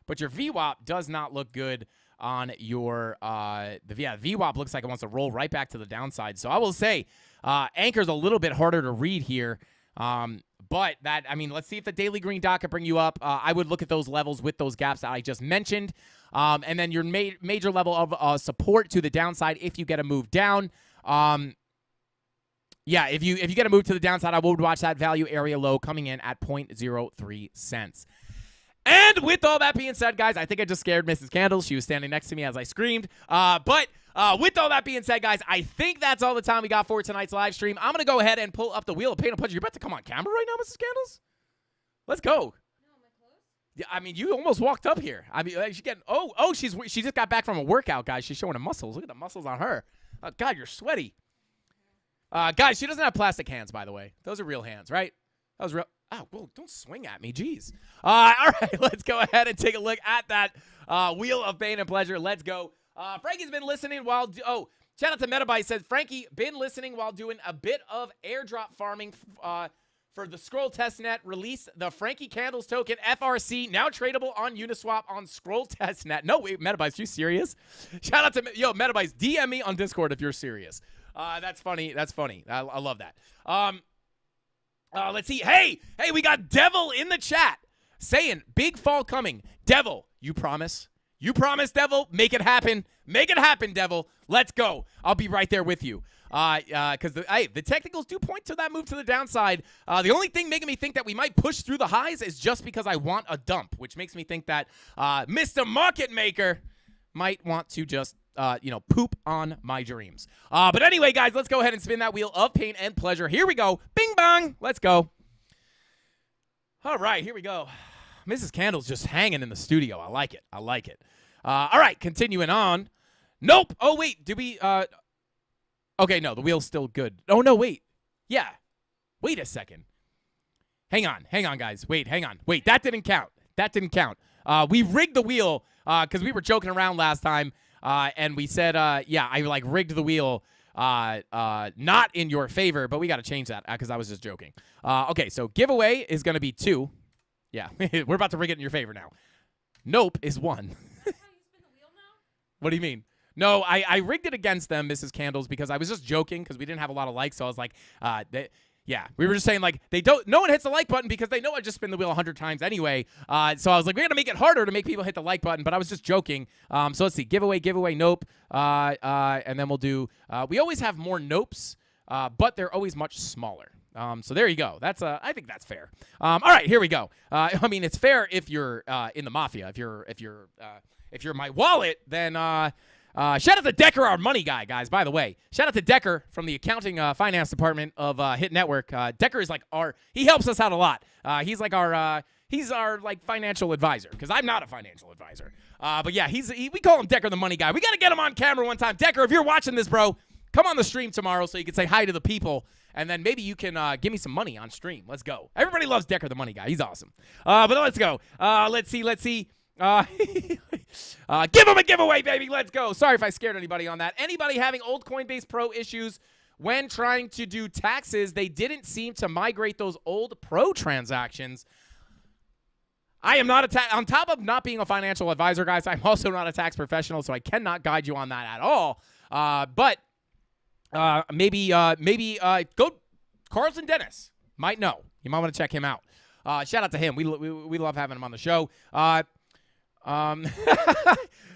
But your VWAP does not look good on your VWAP looks like it wants to roll right back to the downside. So I will say Anchor's a little bit harder to read here. But that, I mean, let's see if the daily green dot can bring you up. I would look at those levels with those gaps that I just mentioned. And then your major level of support to the downside if you get a move down. Yeah, if you get a move to the downside, I would watch that value area low coming in at 0.03 cents. And with all that being said, guys, I think I just scared Mrs. Candles. She was standing next to me as I screamed. But with all that being said, guys, I think that's all the time we got for tonight's live stream. I'm going to go ahead and pull up the wheel of pain and pleasure. You're about to come on camera right now, Mrs. Candles? Let's go. No, am I close? Yeah, I mean, you almost walked up here. I mean, she's getting, she just got back from a workout, guys. She's showing her muscles. Look at the muscles on her. Oh, God, you're sweaty. Guys, she doesn't have plastic hands, by the way. Those are real hands, right? That was real. Oh, whoa, don't swing at me. Jeez. All right, let's go ahead and take a look at that wheel of pain and pleasure. Let's go. Frankie's been listening while... shout out to Metabyte. Says, Frankie, been listening while doing a bit of airdrop farming for the Scroll testnet. Release the Frankie Candles token, FRC, now tradable on Uniswap on Scroll testnet. No, wait, Metabyte, you serious? Shout out to... Yo, Metabyte, DM me on Discord if you're serious. That's funny. That's funny. I love that. Let's see. Hey, we got Devil in the chat saying, big fall coming. Devil, you promise? You promise, Devil? Make it happen. Make it happen, Devil. Let's go. I'll be right there with you. Because the technicals do point to that move to the downside. The only thing making me think that we might push through the highs is just because I want a dump, which makes me think that Mr. Market Maker might want to just poop on my dreams. But anyway, guys, let's go ahead and spin that wheel of pain and pleasure. Here we go. Bing bong. Let's go. All right, here we go. Mrs. Candle's just hanging in the studio. I like it. I like it. All right, continuing on. Nope. Oh, wait. Did we, okay, no, the wheel's still good. Oh, no, wait. Yeah. Wait a second. Hang on, guys. Wait, hang on. Wait, that didn't count. We rigged the wheel because we were joking around last time, and we said, yeah, I like rigged the wheel not in your favor, but we got to change that because I was just joking. Okay, so giveaway is going to be 2. Yeah, we're about to rig it in your favor now. Nope is 1. That's how you spin the wheel now? What do you mean? No, I rigged it against them, Mrs. Candles, because I was just joking because we didn't have a lot of likes, so I was like, yeah, we were just saying, like, no one hits the like button because they know I just spin the wheel 100 times anyway. So I was like, we're going to make it harder to make people hit the like button, but I was just joking. So let's see. Giveaway, nope. And then we'll do, we always have more nopes, but they're always much smaller. So there you go. That's I think that's fair. All right, here we go. I mean, it's fair if you're in the mafia. If you're my wallet, then shout out to Decker, our money guy, guys. By the way, shout out to Decker from the accounting finance department of Hit Network. Decker is like he helps us out a lot. He's like our like financial advisor because I'm not a financial advisor. But yeah, we call him Decker, the money guy. We got to get him on camera one time. Decker, if you're watching this, bro, come on the stream tomorrow so you can say hi to the people. And then maybe you can give me some money on stream. Let's go. Everybody loves Decker, the money guy. He's awesome. But let's go. Let's see. Give him a giveaway, baby. Let's go. Sorry if I scared anybody on that. Anybody having old Coinbase Pro issues when trying to do taxes? They didn't seem to migrate those old Pro transactions. I am not on top of not being a financial advisor, guys, I'm also not a tax professional, so I cannot guide you on that at all. But maybe go Carlson Dennis might know. You might want to check him out. Shout out to him. We love having him on the show.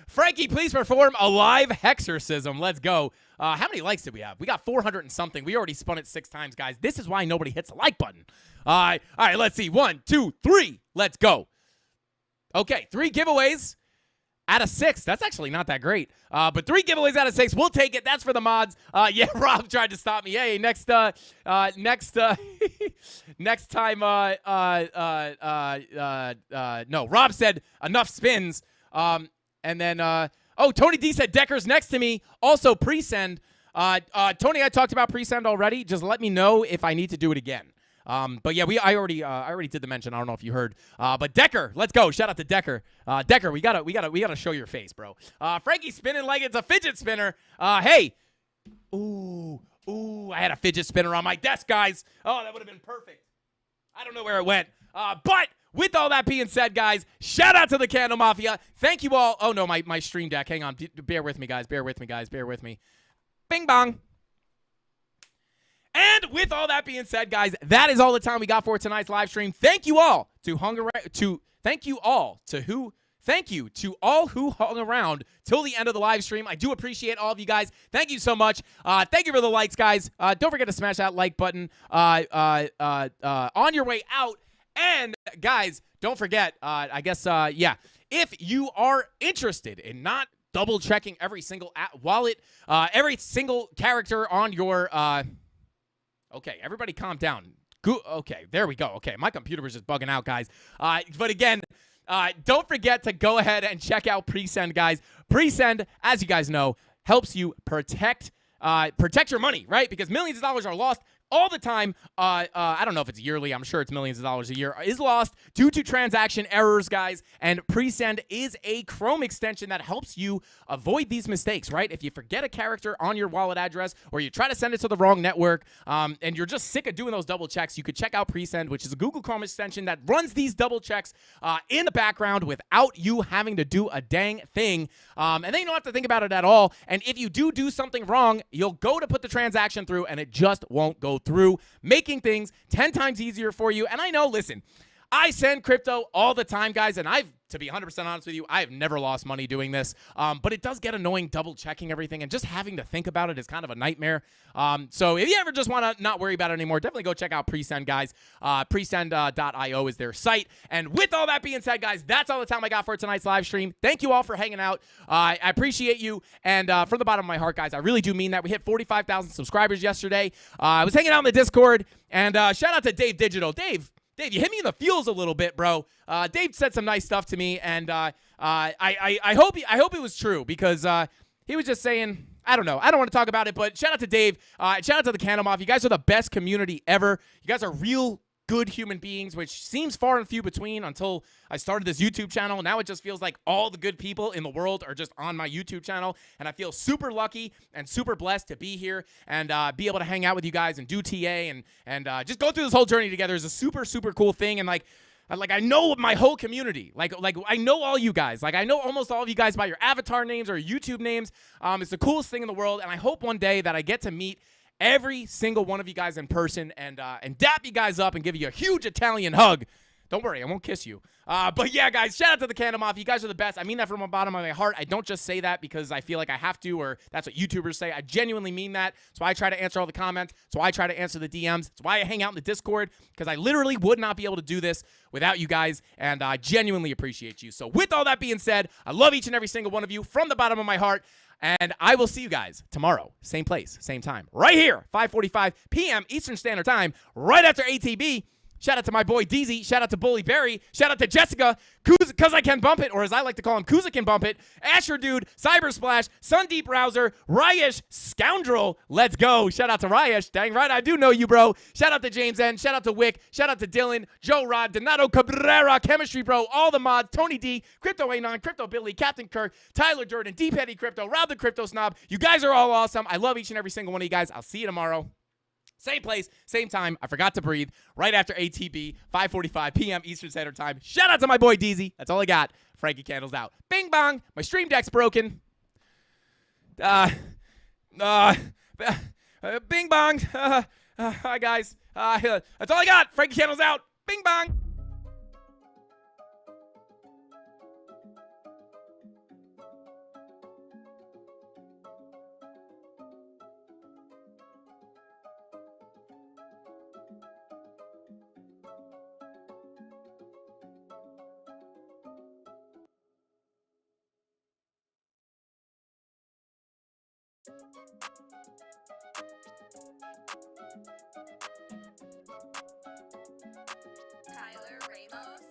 Frankie, please perform a live hexorcism. Let's go. How many likes did we have? We got 400 and something. We already spun it 6 times, guys. This is why nobody hits the like button. All right, let's see. 1, 2, 3. Let's go. Okay, 3 giveaways out of 6. That's actually not that great. But 3 giveaways out of 6. We'll take it. That's for the mods. Yeah, Rob tried to stop me. Hey, next time, no, Rob said enough spins. And then, Tony D said Decker's next to me. Also, pre-send. Tony, I talked about pre-send already. Just let me know if I need to do it again. But yeah, I already did the mention. I don't know if you heard. But Decker, let's go. Shout out to Decker. Decker, we gotta show your face, bro. Frankie's spinning like it's a fidget spinner. Hey. Ooh, I had a fidget spinner on my desk, guys. Oh, that would have been perfect. I don't know where it went. But with all that being said, guys, shout out to the CandleMafia. Thank you all. Oh no, my stream deck. Hang on. Bear with me, guys. Bear with me. Bing bong. And with all that being said, guys, that is all the time we got for tonight's live stream. Thank you all to all who hung around till the end of the live stream. I do appreciate all of you guys. Thank you so much. Thank you for the likes, guys. Don't forget to smash that like button on your way out. And guys, don't forget, if you are interested in not double checking every single wallet, every single character on your okay, everybody calm down. Okay, there we go. Okay, my computer was just bugging out, guys. But again, don't forget to go ahead and check out Presend, guys. Presend, as you guys know, helps you protect your money, right? Because millions of dollars are lost all the time. I don't know if it's yearly. I'm sure it's millions of dollars a year is lost due to transaction errors, guys. And Presend is a Chrome extension that helps you avoid these mistakes, right? If you forget a character on your wallet address or you try to send it to the wrong network and you're just sick of doing those double checks, you could check out Presend, which is a Google Chrome extension that runs these double checks in the background without you having to do a dang thing. And then you don't have to think about it at all. And if you do something wrong, you'll go to put the transaction through and it just won't go through, making things 10 times easier for you. And I know, listen, I send crypto all the time, guys, and to be 100% honest with you, I have never lost money doing this, but it does get annoying double-checking everything, and just having to think about it is kind of a nightmare. So if you ever just want to not worry about it anymore, definitely go check out Presend, guys. Presend.io is their site. And with all that being said, guys, that's all the time I got for tonight's live stream. Thank you all for hanging out. I appreciate you, and from the bottom of my heart, guys, I really do mean that. We hit 45,000 subscribers yesterday. I was hanging out in the Discord, and shout out to Dave Digital. Dave, you hit me in the feels a little bit, bro. Dave said some nice stuff to me, and I hope it was true because he was just saying, I don't know. I don't want to talk about it, but shout out to Dave. Shout out to the CandleMafia. You guys are the best community ever. You guys are real good human beings, which seems far and few between until I started this YouTube channel. Now it just feels like all the good people in the world are just on my YouTube channel, and I feel super lucky and super blessed to be here and be able to hang out with you guys and do TA and just go through this whole journey together is a super, super cool thing. And like I know my whole community. Like I know all you guys. Like I know almost all of you guys by your avatar names or YouTube names. It's the coolest thing in the world, and I hope one day that I get to meet every single one of you guys in person and dap you guys up and give you a huge Italian hug. Don't worry, I won't kiss you. But yeah, guys, shout out to the CandleMafia. You guys are the best. I mean that from the bottom of my heart. I don't just say that because I feel like I have to or that's what YouTubers say. I genuinely mean that. That's why I try to answer all the comments. That's why I try to answer the DMs. That's why I hang out in the Discord, because I literally would not be able to do this without you guys, and I genuinely appreciate you. So with all that being said, I love each and every single one of you from the bottom of my heart. And I will see you guys tomorrow, same place, same time, right here, 5:45 p.m. Eastern Standard Time, right after ATB. Shout out to my boy DZ. Shout out to Bully Barry. Shout out to Jessica, Cause I Can Bump It, or as I like to call him, Kuz Can Bump It. Asher Dude, Cyber Splash, Sundeep Browser, Ryesh, Scoundrel. Let's go. Shout out to Ryesh. Dang right, I do know you, bro. Shout out to James N. Shout out to Wick. Shout out to Dylan, Joe Rod, Donato Cabrera, Chemistry Bro, all the mods, Tony D, Crypto Anon, Crypto Billy, Captain Kirk, Tyler Jordan, D Petty Crypto, Rob the Crypto Snob. You guys are all awesome. I love each and every single one of you guys. I'll see you tomorrow. Same place, same time. I forgot to breathe. Right after ATB, 5:45 p.m. Eastern Standard Time. Shout out to my boy DZ. That's all I got. Frankie Candles out. Bing bong. My stream deck's broken. Bing bong. Hi guys. That's all I got. Frankie Candles out. Bing bong. Tyler Ramos.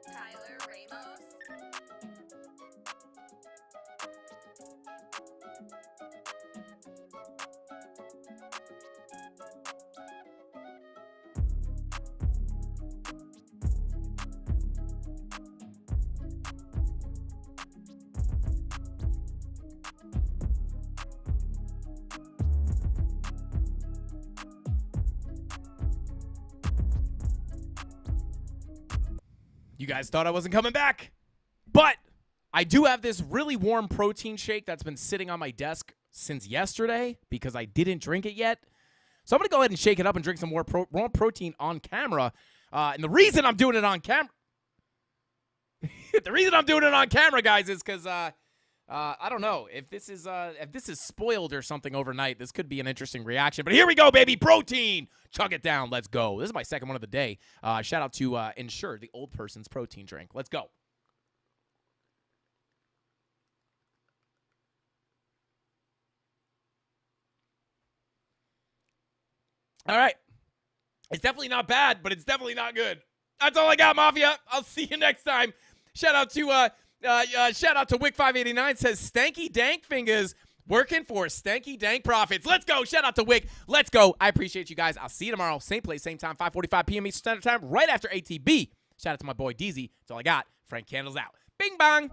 Tyler Ramos. You guys thought I wasn't coming back. But I do have this really warm protein shake that's been sitting on my desk since yesterday because I didn't drink it yet. So I'm going to go ahead and shake it up and drink some more raw protein on camera. And the reason I'm doing it on camera, guys, is because I don't know if this is spoiled or something overnight. This could be an interesting reaction. But here we go, baby, protein. Chug it down. Let's go. This is my second one of the day. Shout out to Ensure, the old person's protein drink. Let's go. All right. It's definitely not bad, but it's definitely not good. That's all I got, Mafia. I'll see you next time. Shout out to Wick589 says Stanky Dank Fingers working for Stanky Dank Profits. Let's go. Shout out to Wick. Let's go. I appreciate you guys. I'll see you tomorrow. Same place, same time, 5:45 p.m. Eastern Standard Time, right after ATB. Shout out to my boy DZ. That's all I got. Frank Candles out. Bing bong.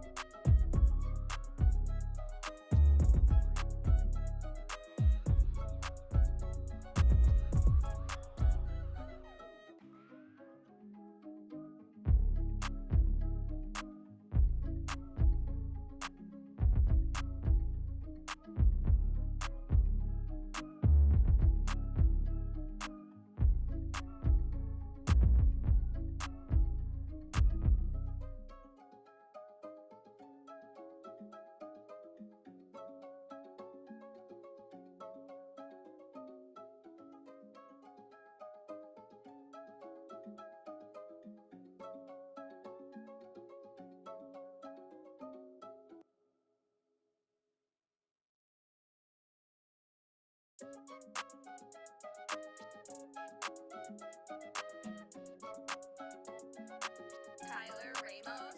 Tyler Ramos.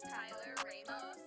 Tyler Ramos.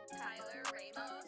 Tyler Ramos.